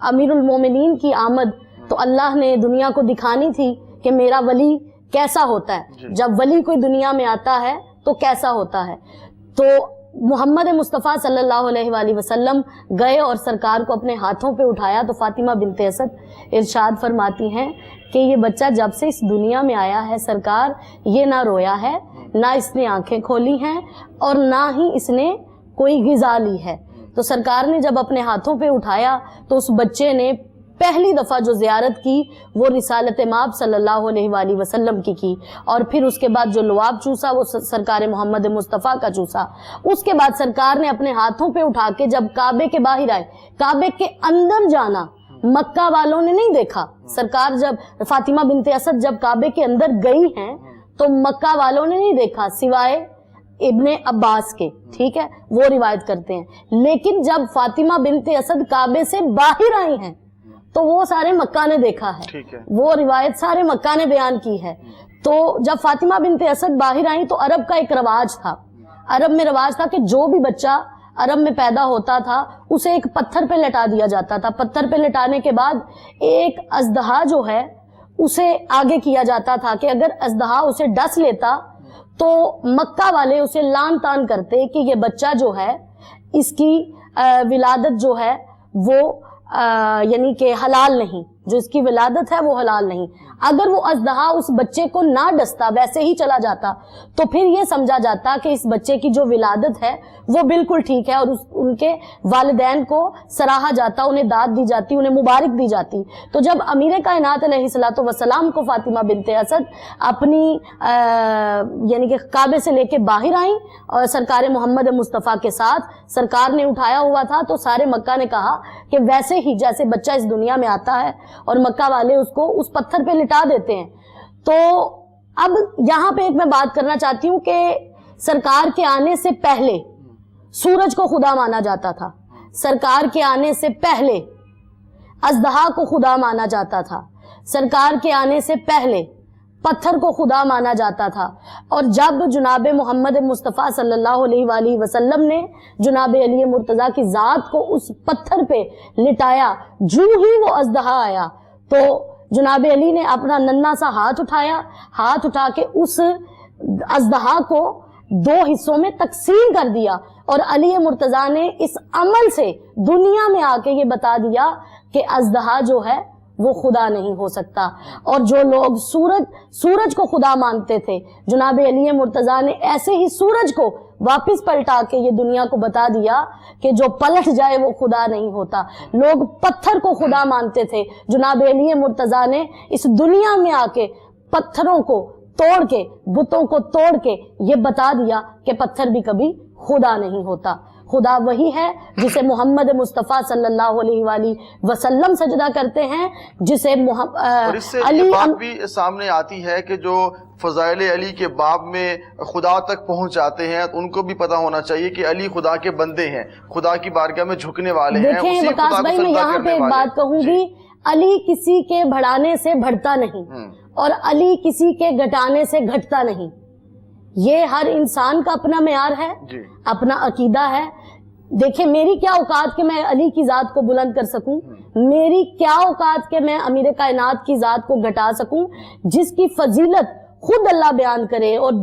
امیر المومنین کی آمد تو اللہ نے دنیا کو دکھانی تھی کہ میرا ولی کیسا ہوتا ہے، جب ولی کوئی دنیا میں آتا ہے تو کیسا ہوتا ہے۔ تو محمد مصطفیٰ صلی اللہ علیہ وآلہ وسلم گئے اور سرکار کو اپنے ہاتھوں پہ اٹھایا تو فاطمہ بنت اسد ارشاد فرماتی ہیں کہ یہ بچہ جب سے اس دنیا میں آیا ہے سرکار، یہ نہ رویا ہے، نہ اس نے آنکھیں کھولی ہیں، اور نہ ہی اس نے کوئی غذا لی ہے۔ تو سرکار نے جب اپنے ہاتھوں پہ اٹھایا تو اس بچے نے پہلی دفعہ جو زیارت کی وہ رسالت مآب صلی اللہ علیہ وآلہ وسلم کی، اور پھر اس کے بعد جو لعاب چوسا وہ سرکار محمد مصطفیٰ کا چوسا۔ اس کے بعد سرکار نے اپنے ہاتھوں پہ اٹھا کے جب کعبے کے باہر آئے، کعبے کے اندر جانا مکہ والوں نے نہیں دیکھا۔ سرکار جب فاطمہ بنت اسد جب کعبے کے اندر گئی ہیں تو مکہ والوں نے نہیں دیکھا سوائے ابن عباس کے، ٹھیک ہے، وہ روایت کرتے ہیں۔ لیکن جب فاطمہ بنت اسد کعبے سے باہر آئی ہیں تو وہ سارے مکہ نے دیکھا ہے، وہ روایت سارے مکہ نے بیان کی ہے۔ تو جب فاطمہ بنت اسد باہر آئیں تو عرب کا ایک رواج تھا، عرب میں رواج تھا کہ جو بھی بچہ عرب میں پیدا ہوتا تھا اسے ایک پتھر پہ لٹا دیا جاتا تھا۔ پتھر پہ لٹانے کے بعد ایک اژدہا جو ہے اسے آگے کیا جاتا تھا کہ اگر اژدہا اسے ڈس لیتا تو مکہ والے اسے لان تان کرتے کہ یہ بچہ جو ہے اس کی ولادت جو ہے وہ یعنی کہ حلال نہیں، جو اس کی ولادت ہے وہ حلال نہیں۔ اگر وہ اژدہا اس بچے کو نہ ڈستا، ویسے ہی چلا جاتا، تو پھر یہ سمجھا جاتا کہ اس بچے کی جو ولادت ہے وہ بالکل ٹھیک ہے، اور ان کے والدین کو سراہا جاتا، انہیں داد دی جاتی، انہیں مبارک دی جاتی۔ تو جب امیر کائنات علیہ الصلوۃ والسلام کو فاطمہ بنت اسد اپنی یعنی کہ کعبے سے لے کے باہر آئیں اور سرکار محمد مصطفیٰ کے ساتھ سرکار نے اٹھایا ہوا تھا، تو سارے مکہ نے کہا کہ ویسے ہی جیسے بچہ اس دنیا میں آتا ہے اور مکہ والے اس کو اس پتھر پہ لٹا دیتے ہیں۔ تو اب یہاں پہ ایک میں بات کرنا چاہتی ہوں کہ سرکار کے آنے سے پہلے سورج کو خدا مانا جاتا تھا، سرکار کے آنے سے پہلے اژدہا کو خدا مانا جاتا تھا، سرکار کے آنے سے پہلے پتھر کو خدا مانا جاتا تھا۔ اور جب جناب محمد مصطفیٰ صلی اللہ علیہ وآلہ وسلم نے جناب علی مرتضیٰ کی ذات کو اس پتھر پہ لٹایا، جو ہی وہ اژدہا آیا تو جناب علی نے اپنا ننھا سا ہاتھ اٹھایا، ہاتھ اٹھا کے اس اژدہا کو دو حصوں میں تقسیم کر دیا، اور علی مرتضیٰ نے اس عمل سے دنیا میں آ کے یہ بتا دیا کہ اژدہا جو ہے وہ خدا نہیں ہو سکتا۔ اور جو لوگ سورج کو خدا مانتے تھے، جناب علی مرتضیٰ نے ایسے ہی سورج کو واپس پلٹا کے یہ دنیا کو بتا دیا کہ جو پلٹ جائے وہ خدا نہیں ہوتا۔ لوگ پتھر کو خدا مانتے تھے، جناب علی مرتضیٰ نے اس دنیا میں آ کے پتھروں کو توڑ کے، بتوں کو توڑ کے یہ بتا دیا کہ پتھر بھی کبھی خدا نہیں ہوتا۔ خدا وہی ہے جسے محمد مصطفیٰ صلی اللہ علیہ وآلہ وسلم سجدہ کرتے ہیں، جسے اور اس سے یہ بات بھی سامنے آتی ہے کہ جو فضائل علی کے باب میں خدا تک پہنچ جاتے ہیں ان کو بھی پتہ ہونا چاہیے کہ علی خدا کے بندے ہیں، خدا کی بارگاہ میں جھکنے والے ہیں، دیکھیں وقاص بھائی میں یہاں پہ ایک بات کہوں گی، علی کسی کے بڑھانے سے بڑھتا نہیں اور علی کسی کے گھٹانے سے گھٹتا نہیں۔ یہ ہر انسان کا اپنا معیار ہے، اپنا عقیدہ ہے۔ دیکھیں میری کیا اوقات کہ میں علی کی ذات کو بلند کر سکوں، میری کیا اوقات کہ میں امیر کائنات کی ذات کو گھٹا سکوں، جس کی فضیلت خود اللہ بیان کرے اور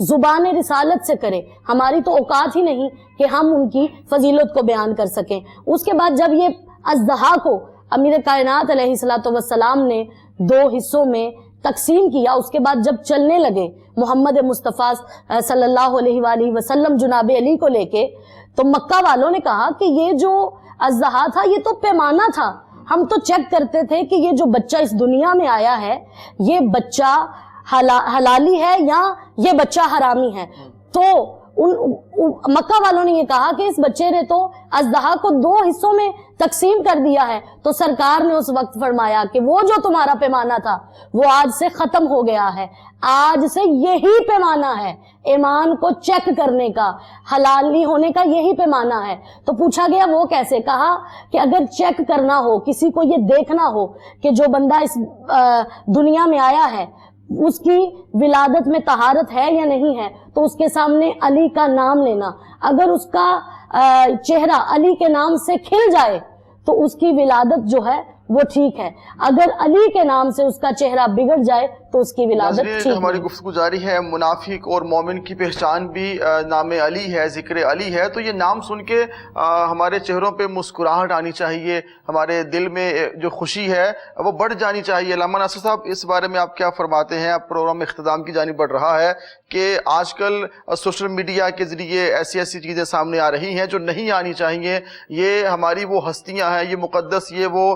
زبان رسالت سے کرے۔ ہماری تو اوقات ہی نہیں کہ ہم ان کی فضیلت کو بیان کر سکیں۔ اس کے بعد جب یہ اژدہا کو امیر کائنات علیہ الصلوۃ والسلام نے دو حصوں میں تقسیم کیا، اس کے بعد جب چلنے لگے محمد مصطفیٰ صلی اللہ علیہ وآلہ وسلم جناب علی کو لے کے، تو مکہ والوں نے کہا کہ یہ جو اژدہا تھا یہ تو پیمانہ تھا، ہم تو چیک کرتے تھے کہ یہ جو بچہ اس دنیا میں آیا ہے یہ بچہ حلالی ہے یا یہ بچہ حرامی ہے۔ تو مکہ والوں نے یہ کہا کہ اس بچے نے تو اژدہا کو دو حصوں میں تقسیم کر دیا ہے۔ تو سرکار نے اس وقت فرمایا کہ وہ جو تمہارا پیمانہ تھا وہ آج سے ختم ہو گیا ہے، آج سے یہی پیمانہ ہے ایمان کو چیک کرنے کا، حلالی ہونے کا یہی پیمانہ ہے۔ تو پوچھا گیا وہ کیسے؟ کہا کہ اگر چیک کرنا ہو، کسی کو یہ دیکھنا ہو کہ جو بندہ اس دنیا میں آیا ہے اس کی ولادت میں طہارت ہے یا نہیں ہے، تو اس کے سامنے علی کا نام لینا، اگر اس کا چہرہ علی کے نام سے کھل جائے تو اس کی ولادت جو ہے وہ ٹھیک ہے، اگر علی کے نام سے اس کا چہرہ بگڑ جائے تو اس کی ولادت ٹھیک ہماری نہیں۔ گفتگو جاری ہے۔ منافق اور مومن کی پہچان بھی نام علی ہے، ذکر علی ہے، تو یہ نام سن کے ہمارے چہروں پہ مسکراہٹ آنی چاہیے، ہمارے دل میں جو خوشی ہے وہ بڑھ جانی چاہیے۔ علامہ ناصر صاحب، اس بارے میں آپ کیا فرماتے ہیں؟ اب پروگرام اختتام کی جانب بڑھ رہا ہے کہ آج کل سوشل میڈیا کے ذریعے ایسی ایسی چیزیں سامنے آ رہی ہیں جو نہیں آنی چاہیے۔ یہ ہماری وہ ہستیاں ہیں، یہ وہ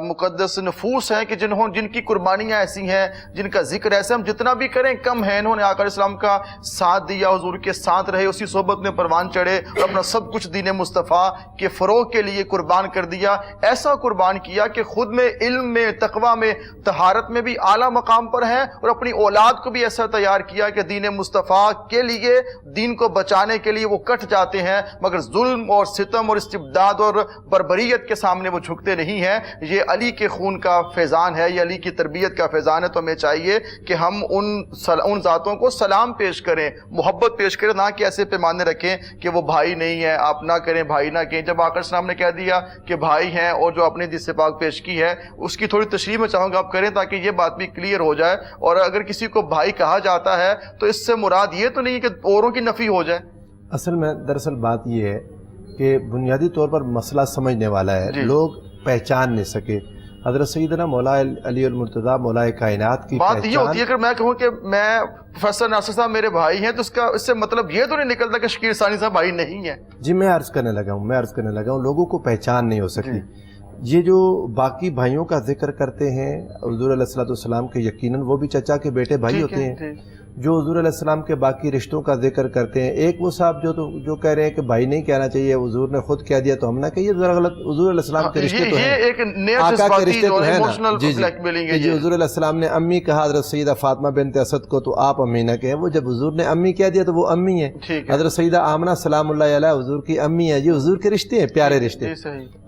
مقدس نفوس ہیں کہ جن کی قربانیاں ایسی ہیں، جن کا ذکر ایسے ہم جتنا بھی کریں کم ہے۔ انہوں نے آقا علیہ السلام کا ساتھ دیا، حضور کے ساتھ رہے، اسی صحبت میں پروان چڑھے اور اپنا سب کچھ دین مصطفیٰ کے فروغ کے لیے قربان کر دیا۔ ایسا قربان کیا کہ خود میں، علم میں، تقویٰ میں، طہارت میں بھی اعلیٰ مقام پر ہیں، اور اپنی اولاد کو بھی ایسا تیار کیا کہ دین مصطفیٰ کے لیے، دین کو بچانے کے لیے وہ کٹ جاتے ہیں، مگر ظلم اور ستم اور استبداد اور بربریت کے سامنے وہ جھکتے نہیں ہیں۔ یہ علی کے خون کا فیضان ہے، یہ علی کی تربیت کا فیضان ہے۔ تو ہمیں چاہیے کہ ہم ان ذاتوں کو سلام پیش کریں، محبت پیش کریں، نہ کہ ایسے پیمانے رکھیں کہ وہ بھائی نہیں ہیں، آپ نہ کریں، بھائی نہ کہیں۔ جب آقا السلام نے کہہ دیا کہ بھائی ہیں، اور جو اپنے حدیث پاک پیش کی ہے اس کی تھوڑی تشریح میں چاہوں گا آپ کریں تاکہ یہ بات بھی کلیئر ہو جائے۔ اور اگر کسی کو بھائی کہا جاتا ہے تو اس سے مراد یہ تو نہیں کہ اوروں کی نفی ہو جائے۔ اصل میں دراصل بات یہ ہے کہ بنیادی طور پر مسئلہ سمجھنے والا ہے، لوگ پہچان نہیں سکے۔ حضرت سیدنا مولا علی المرتضیٰ مولا کائنات کی بات یہ ہوتی ہے کہ میں کہوں کہ میں پروفیسر ناصر صاحب میرے بھائی ہیں، تو اس سے مطلب یہ تو نہیں نکلتا کہ شکیر ثانی صاحب بھائی نہیں ہیں۔ جی میں عرض کرنے لگا ہوں لوگوں کو پہچان نہیں ہو سکتی۔ یہ جو باقی بھائیوں کا ذکر کرتے ہیں حضور علیہ السلام کے، یقیناً وہ بھی چچا کے بیٹے بھائی ہوتے ہیں۔ جو حضور علیہ السلام کے باقی رشتوں کا ذکر کرتے ہیں، ایک وہ صاحب جو کہہ رہے ہیں کہ بھائی نہیں کہنا چاہیے، حضور نے خود کہہ دیا تو ہم نہ کہیے، ذرا غلط۔ حضور علیہ السلام کے رشتے تو ہیں، آقا کے رشتے تو ہیں نا۔ جی حضور علیہ السلام نے امی کہا حضرت سیدہ فاطمہ بنت اسد کو، تو آپ امی نہ کہیں۔ وہ جب حضور نے امی کہہ دیا تو وہ امی ہیں۔ حضرت سیدہ آمنہ سلام اللہ علیہ حضور کی امی ہیں۔ یہ حضور کے رشتے ہیں، پیارے رشتے۔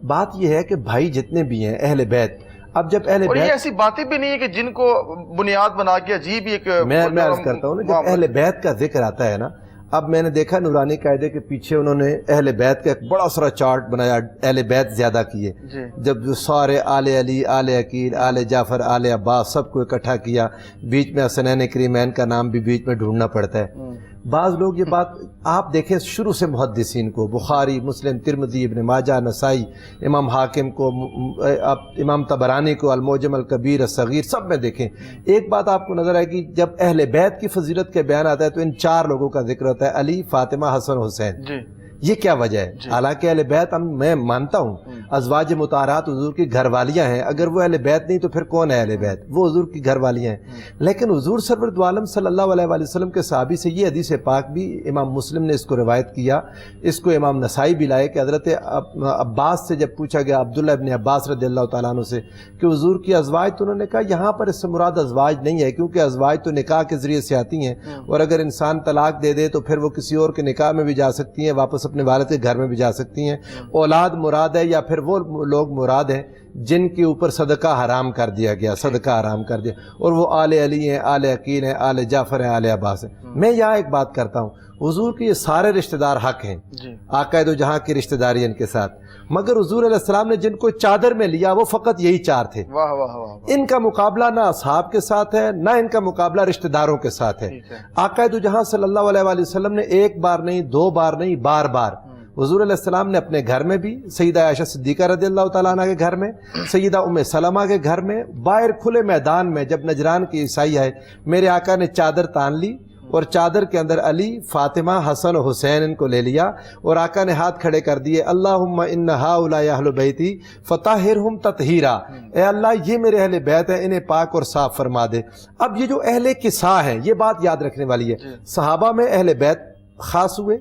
بات یہ ہے کہ بھائی جتنے بھی ہیں اہل بیت، اب جب اہل بیت، اور یہ ایسی باتیں بھی نہیں ہے کہ جن کو بنیاد بنا کے عجیب ایک، میں عرض کرتا ہوں نا، جب اہل بیت کا ذکر آتا ہے نا، اب میں نے دیکھا نورانی قاعدے کے پیچھے انہوں نے اہل بیت کا ایک بڑا سارا چارٹ بنایا، اہل بیت زیادہ کیے، جب جو سارے آل علی، آل عقیل، آل جعفر، آل عباس سب کو اکٹھا کیا، بیچ میں حسنین کریمین کا نام بھی بیچ میں ڈھونڈنا پڑتا ہے۔ بعض لوگ یہ بات آپ دیکھیں شروع سے محدثین کو، بخاری، مسلم، ترمذی، ابن ماجہ، نسائی، امام حاکم کو، امام طبرانی کو، المعجم الکبیر، الصغیر، سب میں دیکھیں ایک بات آپ کو نظر آئے گی، جب اہل بیت کی فضیلت کے بیان آتا ہے تو ان چار لوگوں کا ذکر ہوتا ہے، علی، فاطمہ، حسن، حسین۔ یہ کیا وجہ ہے؟ حالانکہ اہل بیت میں مانتا ہوں ازواج مطہرات حضور کی گھر والیاں ہیں، اگر وہ اہل بیت نہیں تو پھر کون ہے اہل بیت؟ وہ حضور کی گھر والیاں ہیں۔ لیکن حضور سرور دو عالم صلی اللہ علیہ وآلہ وسلم کے صحابی سے یہ حدیث پاک بھی امام مسلم نے اس کو روایت کیا، اس کو امام نسائی بھی لائے کہ حضرت عباس سے جب پوچھا گیا، عبداللہ ابن عباس رضی اللہ تعالیٰ عنہ سے، کہ حضور کی ازواج، تو انہوں نے کہا یہاں پر اس سے مراد ازواج نہیں ہے، کیونکہ ازواج تو نکاح کے ذریعے سے آتی ہیں، اور اگر انسان طلاق دے دے تو پھر وہ کسی اور کے نکاح میں بھی جا سکتی ہیں، واپس اپنے والد کے گھر میں بھی جا سکتی ہیں۔ اولاد مراد ہے یا پھر وہ لوگ مراد ہیں جن کے اوپر صدقہ حرام کر دیا گیا، صدقہ حرام کر دیا، اور وہ آل علی ہیں، آل عقیل ہیں، آل جعفر ہیں، آل عباس ہیں۔ میں یہاں ایک بات کرتا ہوں، حضور کے یہ سارے رشتہ دار حق ہیں، آقا دو جہاں کی رشتہ داری ان کے ساتھ، مگر حضور علیہ السلام نے جن کو چادر میں لیا وہ فقط یہی چار تھے۔ ان کا مقابلہ نہ اصحاب کے ساتھ ہے، نہ ان کا مقابلہ رشتہ داروں کے ساتھ ہے۔ آقا دو جہاں صلی اللہ علیہ وآلہ وسلم نے ایک بار نہیں، دو بار نہیں، بار بار حضور علیہ السلام نے اپنے گھر میں بھی، سیدہ عائشہ صدیقہ رضی اللہ تعالیٰ عنہ کے گھر میں، سیدہ ام سلمہ کے گھر میں، باہر کھلے میدان میں جب نجران کی عیسائی آئے، میرے آقا نے چادر تان لی اور چادر کے اندر علی، فاطمہ، حسن و حسین ان کو لے لیا، اور آقا نے ہاتھ کھڑے کر دیے، اللہم ان ہؤلاء اہل بیتی فطہرہم تطہیرا، اے اللہ یہ میرے اہل بیت ہیں، انہیں پاک اور صاف فرما دے۔ اب یہ جو اہل کساء ہیں، یہ بات یاد رکھنے والی ہے، صحابہ میں اہل بیت خاص ہوئے،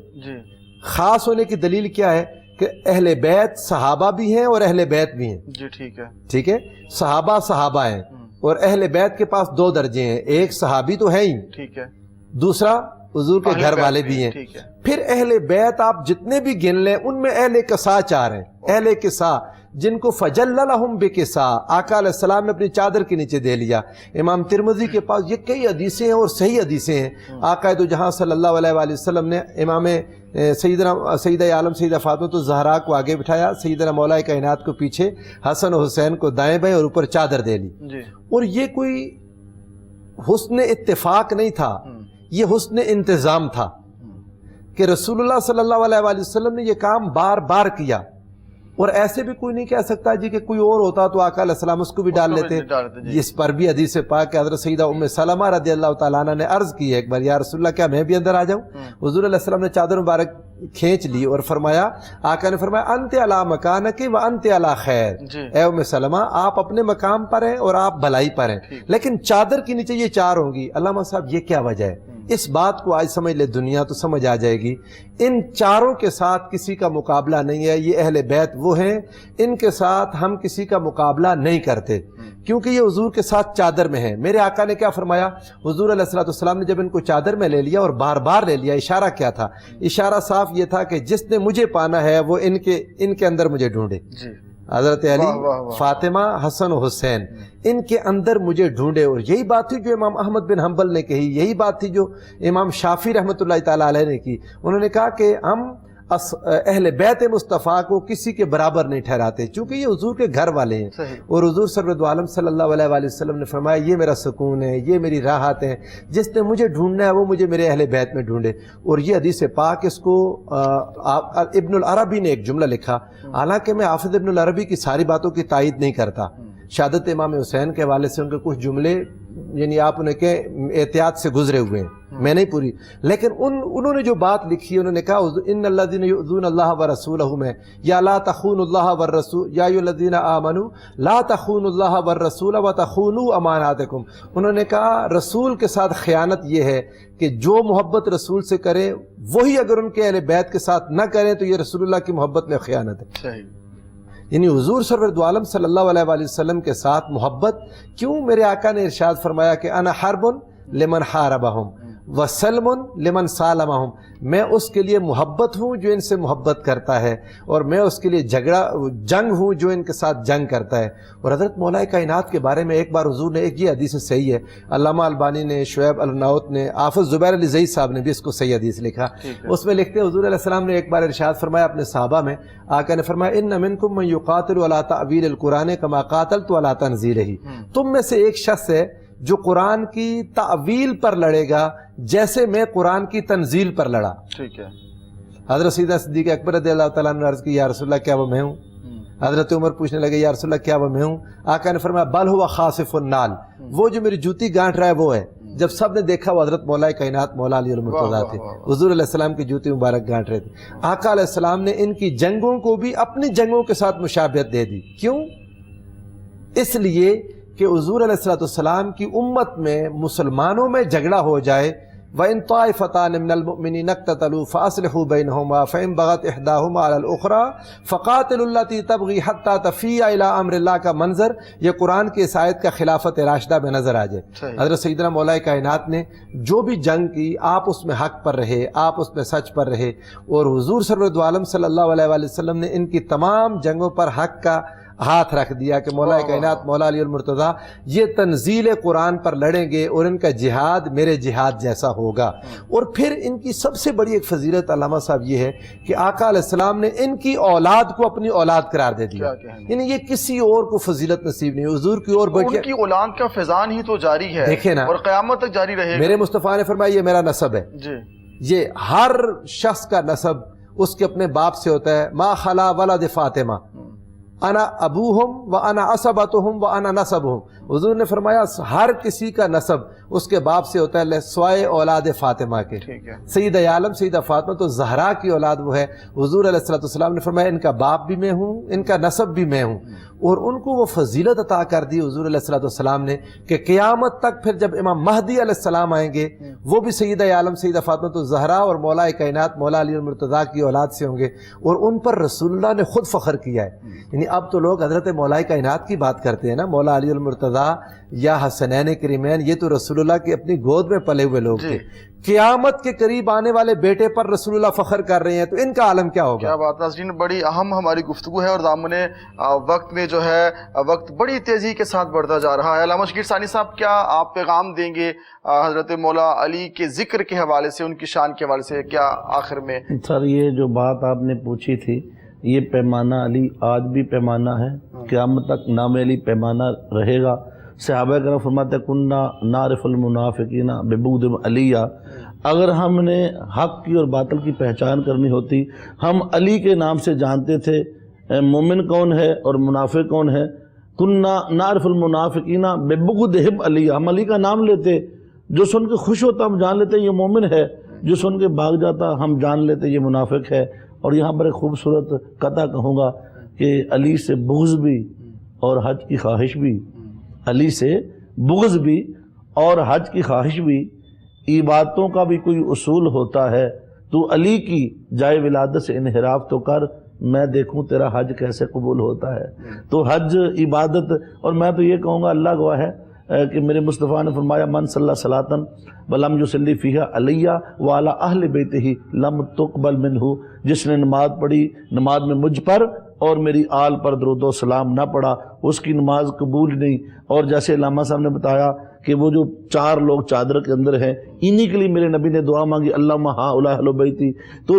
خاص ہونے کی دلیل کیا ہے کہ اہل بیت صحابہ بھی ہیں اور اہل بیت بھی ہیں۔ ٹھیک ہے، صحابہ صحابہ ہیں، اور اہل بیت کے پاس دو درجے ہیں، ایک صحابی تو ہے ہی، دوسرا حضور کے گھر والے بھی ہیں۔ پھر اہل بیت آپ جتنے بھی گن لیں ان میں اہل کساء چار ہیں، اہل کساء جن کو فجل لہم بکساء، آقا علیہ السلام نے اپنی چادر کے نیچے دے لیا۔ امام ترمذی کے پاس یہ کئی حدیثیں ہیں اور صحیح حدیثیں ہیں، آقا دو جہاں صلی اللہ علیہ وآلہ وسلم نے امام سیدہ عالم سیدہ فاطمہ تو زہرا کو آگے بٹھایا، سیدنا مولا کائنات کو پیچھے، حسن و حسین کو دائیں بائیں اور اوپر چادر دے لی. اور یہ کوئی حسن اتفاق نہیں تھا، یہ حسن انتظام تھا کہ رسول اللہ صلی اللہ علیہ وآلہ وسلم نے یہ کام بار بار کیا. اور ایسے بھی کوئی نہیں کہہ سکتا جی کہ کوئی اور ہوتا تو آقا علیہ السلام اس کو بھی ڈال لیتے. اس پر بھی حدیث پاک کہ حضرت سیدہ ام سلمہ رضی اللہ تعالیٰ عنہ نے عرض کی ہے ایک بار، یا رسول اللہ کیا میں بھی اندر آ جاؤں؟ حضور علیہ السلام نے چادر مبارک کھینچ لی اور فرمایا، آقا نے فرمایا انت علی مکانک و انت علی خیر، اے ام سلمہ آپ اپنے مقام پر ہیں اور آپ بھلائی پر ہیں، لیکن چادر کے نیچے یہ چار ہوں گی. علامہ صاحب یہ کیا وجہ ہے؟ اس بات کو آج سمجھ لے دنیا تو سمجھ آ جائے گی. ان چاروں کے ساتھ کسی کا مقابلہ نہیں ہے. یہ اہل بیت وہ ہیں، ان کے ساتھ ہم کسی کا مقابلہ نہیں کرتے کیونکہ یہ حضور کے ساتھ چادر میں ہیں. میرے آقا نے کیا فرمایا؟ حضور علیہ السلام نے جب ان کو چادر میں لے لیا اور بار بار لے لیا، اشارہ کیا تھا؟ اشارہ صاف یہ تھا کہ جس نے مجھے پانا ہے وہ ان کے اندر مجھے ڈھونڈے. حضرت علی، فاطمہ، حسن و حسین، ان کے اندر مجھے ڈھونڈے. اور یہی بات تھی جو امام احمد بن حنبل نے کہی، یہی بات تھی جو امام شافعی رحمۃ اللہ تعالیٰ علیہ نے کی. انہوں نے کہا کہ ہم اہل بیت مصطفیٰ کو کسی کے برابر نہیں ٹھہراتے چونکہ یہ حضور کے گھر والے ہیں. اور حضور سرور عالم صلی اللہ علیہ وآلہ وسلم نے فرمایا یہ میرا سکون ہے، یہ میری راحت ہے، جس نے مجھے ڈھونڈنا ہے وہ مجھے میرے اہل بیت میں ڈھونڈے. اور یہ حدیث پاک اس کو ابن العربی نے ایک جملہ لکھا، حالانکہ میں حافظ ابن العربی کی ساری باتوں کی تائید نہیں کرتا، شہادت امام حسین کے حوالے سے ان کے کچھ جملے یعنی آپ انہیں کہ احتیاط سے گزرے ہوئے ہیں، میں نہیں پوری، لیکن انہوں نے جو بات لکھی انہوں نے کہا ان الذین یؤذون اللہ ورسولہ میں، یا لا تخونوا اللہ والرسول یا ایھا الذین آمنوا لا تخونوا اللہ والرسول وتخونوا اماناتکم. انہوں نے کہا رسول کے ساتھ خیانت یہ ہے کہ جو محبت رسول سے کرے وہی اگر ان کے اہل بیت کے ساتھ نہ کریں تو یہ رسول اللہ کی محبت میں خیانت ہے. یعنی حضور سرور دو عالم صلی اللہ علیہ وآلہ وسلم کے ساتھ محبت کیوں؟ میرے آقا نے ارشاد فرمایا کہ انا حرب لمن حاربہم وسلم لمن سالمہم، میں اس کے لیے محبت ہوں جو ان سے محبت کرتا ہے اور میں اس کے لیے جنگ ہوں جو ان کے ساتھ جنگ کرتا ہے. اور حضرت مولا کائنات کے بارے میں ایک بار حضور نے ایک یہ حدیث صحیح ہے، علامہ البانی نے، شعیب النوت نے، حافظ زبیر علی زئی صاحب نے بھی اس کو صحیح حدیث لکھا. اس میں لکھتے حضور علیہ السلام نے ایک بار ارشاد فرمایا اپنے صحابہ میں، آقا نے فرمایا ان منکم من یقاتل علی تعویل القرآن کما قاتلت علی تنزیلہ، تم میں سے ایک شخص ہے جو قرآن کی تعویل پر لڑے گا جیسے میں قرآن کی تنزیل پر لڑا. ٹھیک ہے. حضرت سیدہ صدیقہ اکبر رضی اللہ تعالیٰ عنہ نے عرض کی یا رسول اللہ کیا وہ میں ہوں؟ حضرت عمر پوچھنے لگے یا رسول اللہ کیا وہ میں ہوں؟ آقا نے فرمایا بل ہوا خاصف النال، وہ جو میری جوتی گانٹ رہا ہے وہ ہے. جب سب نے دیکھا وہ حضرت مولا کائنات مولا علی المرتضیٰ تھے، حضور علیہ السلام کی جوتی مبارک گانٹ رہے تھے. آقا علیہ السلام نے ان کی جنگوں کو بھی اپنی جنگوں کے ساتھ مشابہت دے دی. کیوں؟ اس لیے کہ حضور علیہ السلام کی امت میں مسلمانوں میں جھگڑا ہو جائے، وَإِن طَائِفَتَانِ مِنَ الْمُؤْمِنِينَ اقْتَتَلُوا فَأَصْلِحُوا بَيْنَهُمَا فَإِن بَغَتْ إِحْدَاهُمَا عَلَى الْأُخْرَى فَقَاتِلُوا الَّتِي تَبْغِي حَتَّى تَفِيَّ إِلَىٰ أَمْرِ اللَّهِ کا منظر یہ قرآن کی اس آیت کا خلافت راشدہ میں نظر آ جائے. حضرت سیدنا مولا کائنات نے جو بھی جنگ کی آپ اس میں حق پر رہے، آپ اس میں سچ پر رہے، اور حضور سرور دو عالم صلی اللہ علیہ وآلہ وسلم نے ان کی تمام جنگوں پر حق کا ہاتھ رکھ دیا کہ مولا کائنات مولا علی المرتضیٰ یہ تنزیل قرآن پر لڑیں گے اور ان کا جہاد میرے جہاد جیسا ہوگا. اور پھر ان کی سب سے بڑی ایک فضیلت علامہ صاحب یہ ہے کہ آقا علیہ السلام نے ان کی اولاد کو اپنی اولاد قرار دے دیا. یعنی یہ کسی اور کو فضیلت نصیب نہیں، حضور کی اور ان کی اولاد کا فیضان ہی تو جاری ہے، دیکھیں نا، اور قیامت تک جاری رہے گا. میرے مصطفیٰ نے فرمایا یہ میرا نسب ہے. یہ ہر شخص کا نسب اس کے اپنے باپ سے ہوتا ہے. ما خلا ولد فاطمہ انا ابوہم و انا عصبتہم و انا نسبہم. حضور نے فرمایا ہر کسی کا نسب اس کے باپ سے ہوتا ہے سوائے اولاد فاطمہ کے. سیدہ عالم سیدہ فاطمہ تو زہرا کی اولاد وہ ہے. حضور علیہ السلام نے فرمایا ان کا باپ بھی میں ہوں، ان کا نسب بھی میں ہوں. اور ان کو وہ فضیلت عطا کر دی حضور علیہ السلام نے کہ قیامت تک پھر جب امام مہدی علیہ السلام آئیں گے وہ بھی سیدہ عالم سیدہ فاطمہ تو زہرا اور مولا کائنات مولا علی المرتضیٰ کی اولاد سے ہوں گے. اور ان پر رسول اللہ نے خود فخر کیا ہے. یعنی اب تو لوگ حضرت مولا کائنات کی بات کرتے ہیں نا، مولا علی المرتضیٰ یا حسنین کریمین، یہ تو رسول اللہ کی اپنی گود میں پلے ہوئے لوگ تھے. قیامت کے قریب آنے والے بیٹے پر رسول اللہ فخر کر رہے ہیں، تو ان کا عالم کیا ہوگا؟ کیا بات ناظرین، بڑی اہم ہماری گفتگو ہے اور دامن وقت میں جو ہے وقت بڑی تیزی کے ساتھ بڑھتا جا رہا ہے۔ علامہ شکیل ثانی صاحب، کیا آپ پیغام دیں گے حضرت مولا علی کے ذکر کے حوالے سے، ان کی شان کے حوالے سے؟ کیا آخر میں سر یہ جو بات آپ نے پوچھی تھی، یہ پیمانہ علی آج بھی پیمانہ ہے، قیامت تک نام علی پیمانہ رہے گا۔ صحابہ کرام فرماتے ہیں کننا نعرف المنافقین ببغض علیہ، اگر ہم نے حق کی اور باطل کی پہچان کرنی ہوتی، ہم علی کے نام سے جانتے تھے مومن کون ہے اور منافق کون ہے۔ کننا نعرف المنافقین ببغض علیہ، ہم علی کا نام لیتے، جو سن کے خوش ہوتا ہم جان لیتے یہ مومن ہے، جو سن کے بھاگ جاتا ہم جان لیتے یہ منافق ہے۔ اور یہاں پر ایک خوبصورت قطع کہوں گا کہ علی سے بغض بھی اور حج کی خواہش بھی، علی سے بغض بھی اور حج کی خواہش بھی، عبادتوں کا بھی کوئی اصول ہوتا ہے۔ تو علی کی جائے ولادت سے انحراف تو کر، میں دیکھوں تیرا حج کیسے قبول ہوتا ہے۔ تو حج عبادت، اور میں تو یہ کہوں گا اللہ گواہ ہے کہ میرے مصطفیٰ نے فرمایا من صلی صلاۃً ولم یصلی فیہا علیہ وعلی اہل بیتہ لم تقبل منہ، جس نے نماز پڑھی، نماز میں مجھ پر اور میری آل پر درود و سلام نہ پڑھا، اس کی نماز قبول نہیں۔ اور جیسے علامہ صاحب نے بتایا کہ وہ جو 4 لوگ چادر کے اندر ہیں، انہی کے لیے میرے نبی نے دعا مانگی اللہم ہؤلاء اہل بیتی۔ تو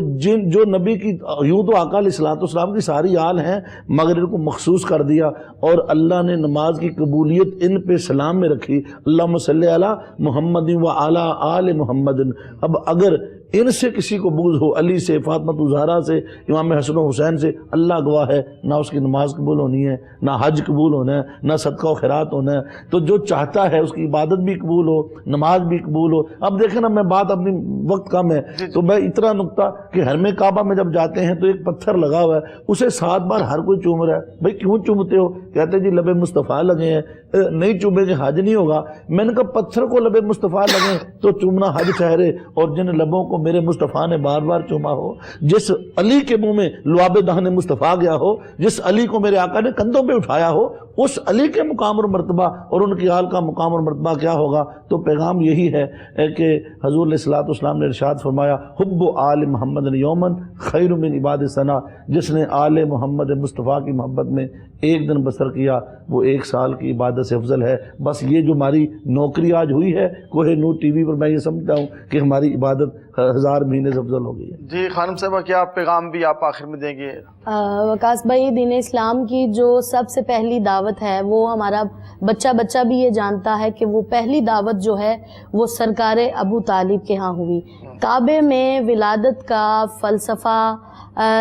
جو نبی کی، یوں تو آقا علیہ الصلوۃ والسلام کی ساری آل ہیں مگر ان کو مخصوص کر دیا، اور اللہ نے نماز کی قبولیت ان پہ سلام میں رکھی، اللہم صلی علی محمد وعلی آل محمد۔ اب اگر ان سے کسی کو بغض ہو، علی سے، فاطمہ الزہرا سے، امام حسن و حسین سے، اللہ گواہ ہے نہ اس کی نماز قبول ہونی ہے، نہ حج قبول ہونا ہے، نہ صدقہ و خیرات ہونا ہے۔ تو جو چاہتا ہے اس کی عبادت بھی قبول ہو، نماز بھی قبول ہو۔ اب دیکھیں نا، میں بات اپنی وقت کم ہے تو میں اتنا نقطہ کہ حرم کعبہ میں جب جاتے ہیں تو ایک پتھر لگا ہوا ہے، اسے 7 بار ہر کوئی چوم رہا ہے۔ بھائی کیوں چومتے ہو؟ کہتے ہیں جی لب مصطفیٰ لگے ہیں، نہیں چومے کہ حج نہیں ہوگا۔ میں نے کہا پتھر کو لب مصطفیٰ لگے تو چومنا حج ٹھہرے، اور جن لبوں کو میرے مصطفیٰ نے بار بار چوما ہو، جس علی کے منہ میں لعاب دہن مصطفیٰ گیا ہو، جس علی کو میرے آقا نے کندھوں پہ اٹھایا ہو، اس علی کے مقام اور مرتبہ اور ان کی آل کا مقام اور مرتبہ کیا ہوگا؟ تو پیغام یہی ہے کہ حضور علیہ الصلوۃ والسلام نے ارشاد فرمایا حب آل محمد یومن خیر من عباد سنہ، جس نے آل محمد مصطفیٰ کی محبت میں ایک دن بسر کیا وہ 1 سال کی عبادت سے افضل ہے۔ بس یہ جو ہماری نوکری آج ہوئی ہے کوہ نور ٹی وی پر، میں یہ سمجھتا ہوں کہ ہماری عبادت 1000 مہینے سے افضل ہو گئی ہے۔ جی خانم صاحبہ، کیا پیغام بھی آپ آخر میں دیں گے؟ وقاص بھائی، دین اسلام کی جو سب سے پہلی دعوت ہے وہ ہمارا بچہ بھی یہ جانتا ہے کہ وہ پہلی دعوت جو ہے وہ سرکار ابو طالب کے ہاں ہوئی۔ کعبے میں ولادت کا فلسفہ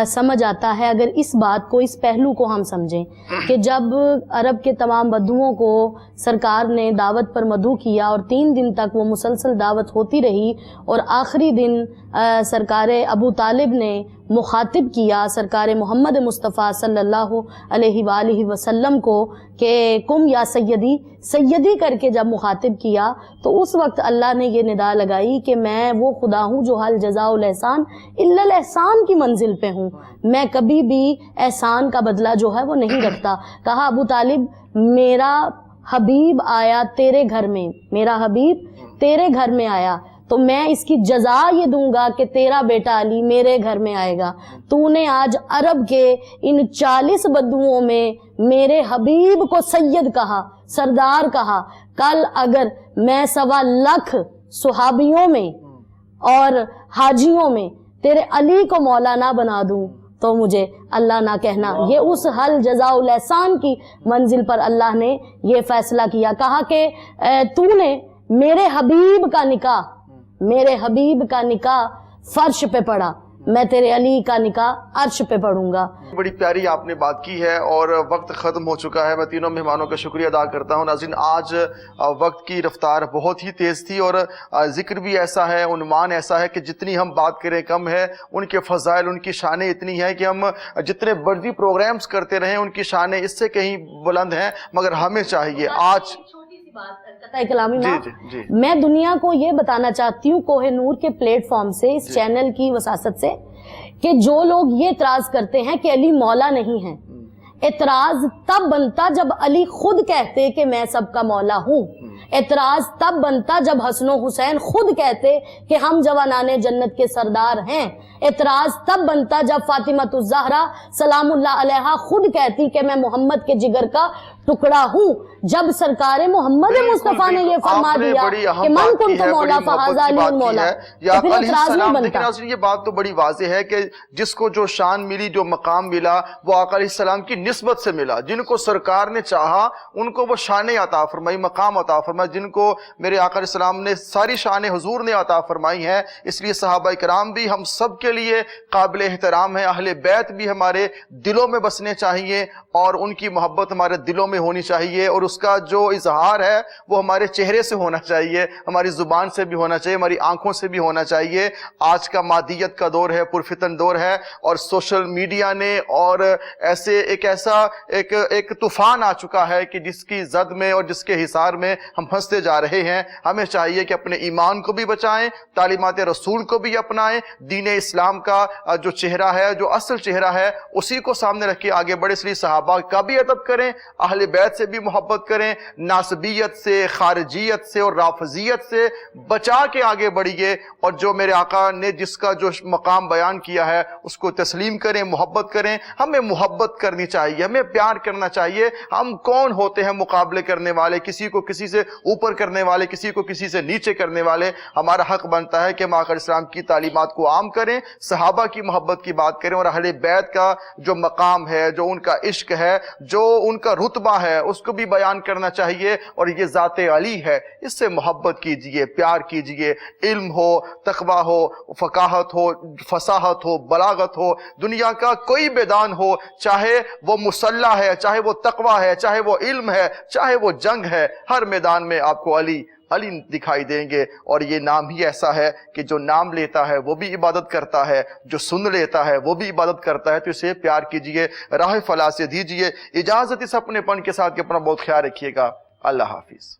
سمجھ آتا ہے اگر اس بات کو، اس پہلو کو ہم سمجھیں کہ جب عرب کے تمام بدوؤں کو سرکار نے دعوت پر مدعو کیا اور 3 دن تک وہ مسلسل دعوت ہوتی رہی، اور آخری دن سرکار ابو طالب نے مخاطب کیا سرکار محمد مصطفیٰ صلی اللہ علیہ وآلہ وسلم کو کہ کم یا سیدی، سیدی کر کے جب مخاطب کیا تو اس وقت اللہ نے یہ ندا لگائی کہ میں وہ خدا ہوں جو حل جزاء الاحسان الا الاحسان کی منزل پہ ہوں، میں کبھی بھی احسان کا بدلہ جو ہے وہ نہیں رکھتا۔ کہا ابو طالب میرا حبیب آیا تیرے گھر میں، میرا حبیب تیرے گھر میں آیا تو میں اس کی جزا یہ دوں گا کہ تیرا بیٹا علی میرے گھر میں آئے گا۔ تو نے آج عرب کے ان 40 بدوؤں میں میرے حبیب کو سید کہا، سردار کہا، کل اگر میں 1.25 لاکھ صحابیوں میں اور حاجیوں میں تیرے علی کو مولا نہ بنا دوں تو مجھے اللہ نہ کہنا۔ یہ اس حل جزاء الاحسان کی منزل پر اللہ نے یہ فیصلہ کیا، کہا کہ تو نے میرے حبیب کا نکاح، میرے حبیب کا نکاح فرش پہ پڑھا، میں تیرے علی کا نکاح عرش پہ پڑھوں گا۔ بڑی پیاری آپ نے بات کی ہے اور وقت ختم ہو چکا ہے۔ میں تینوں مہمانوں کا شکریہ ادا کرتا ہوں۔ ناظرین، آج وقت کی رفتار بہت ہی تیز تھی اور ذکر بھی ایسا ہے، عنوان ایسا ہے کہ جتنی ہم بات کریں کم ہے۔ ان کے فضائل، ان کی شانیں اتنی ہیں کہ ہم جتنے مرضی پروگرامز کرتے رہیں ان کی شانیں اس سے کہیں بلند ہیں، مگر ہمیں چاہیے آج کلامی میں دنیا کو یہ بتانا چاہتی ہوں کوہ نور کے پلیٹ فارم سے، اس چینل کی وساست سے، کہ جو لوگ یہ اعتراض کرتے ہیں کہ علی مولا نہیں ہے اعتراض تب بنتا جب علی خود کہتے کہ میں سب کا مولا ہوں. اعتراض تب بنتا جب حسن و حسین خود کہتے کہ ہم جوانان جنت کے سردار ہیں. اعتراض تب بنتا جب فاطمۃ الزہرا سلام اللہ علیہا خود کہتی کہ میں محمد کے جگر کا ٹکڑا ہوں. جب سرکار محمد مصطفیٰ نے یہ فرما دیا کہ من کنت مولا فہذا علی المولا، تو پھر اعتراض نہیں بنتا. یہ بات تو بڑی واضح ہے کہ جس کو جو شان ملی، جو مقام ملا، وہ آقا علیہ السلام کی نسبت سے ملا. جن کو سرکار نے چاہا ان کو وہ شانیں عطا فرمائی، مقام عطا فرمائی. جن کو میرے آقا علیہ السلام نے ساری شانیں حضور نے عطا فرمائی ہیں. اس لیے صحابہ کرام بھی ہم سب کے لیے قابل احترام ہیں. اہل بیت بھی ہمارے دلوں میں بسنے چاہیے اور ان کی محبت ہمارے دلوں میں ہونی چاہیے، اور اس کا جو اظہار ہے وہ ہمارے چہرے سے ہونا چاہیے، ہماری زبان سے بھی ہونا چاہیے، ہماری آنکھوں سے بھی ہونا چاہیے. آج کا مادیت کا دور ہے، پرفتن دور ہے، اور سوشل میڈیا نے اور ایک طوفان آ چکا ہے کہ جس کی زد میں اور جس کے حصار میں ہم پھنستے جا رہے ہیں. ہمیں چاہیے کہ اپنے ایمان کو بھی بچائیں، تعلیمات رسول کو بھی اپنائیں، دین اسلام کا جو چہرہ ہے، جو اصل چہرہ ہے، اسی کو سامنے رکھ کے آگے بڑھے. اس لیے صحابہ کا بھی ادب کریں، اہل بیت سے بھی محبت کریں، ناسبیت سے، خارجیت سے اور رافضیت سے بچا کے آگے بڑھیے، اور جو میرے آقا نے جس کا جو مقام بیان کیا ہے اس کو تسلیم کریں، محبت کریں. ہمیں محبت کرنی چاہیے، ہمیں پیار کرنا چاہیے. ہم کون ہوتے ہیں مقابلے کرنے والے، کسی کو کسی سے اوپر کرنے والے، کسی کو کسی سے نیچے کرنے والے. ہمارا حق بنتا ہے کہ ہم آقا اسلام کی تعلیمات کو عام کریں، صحابہ کی محبت کی بات کریں، اور اہل بیت کا جو مقام ہے، جو ان کا عشق ہے، جو ان کا رتبہ ہے، اس کو بھی بیان کرنا چاہیے. اور یہ ذات علی ہے، اس سے محبت کیجئے، پیار کیجئے. علم ہو، تقویٰ ہو، فقاہت ہو، فصاحت ہو، بلاغت ہو، دنیا کا کوئی میدان ہو، چاہے وہ مسلح ہے، چاہے وہ تقویٰ ہے، چاہے وہ علم ہے، چاہے وہ جنگ ہے، ہر میدان میں آپ کو علی دکھائی دیں گے. اور یہ نام ہی ایسا ہے کہ جو نام لیتا ہے وہ بھی عبادت کرتا ہے، جو سن لیتا ہے وہ بھی عبادت کرتا ہے. تو اسے پیار کیجئے، راہ فلاح سے دیجئے اجازت. اس اپنے پن کے ساتھ کہ اپنا بہت خیال رکھیے گا. اللہ حافظ.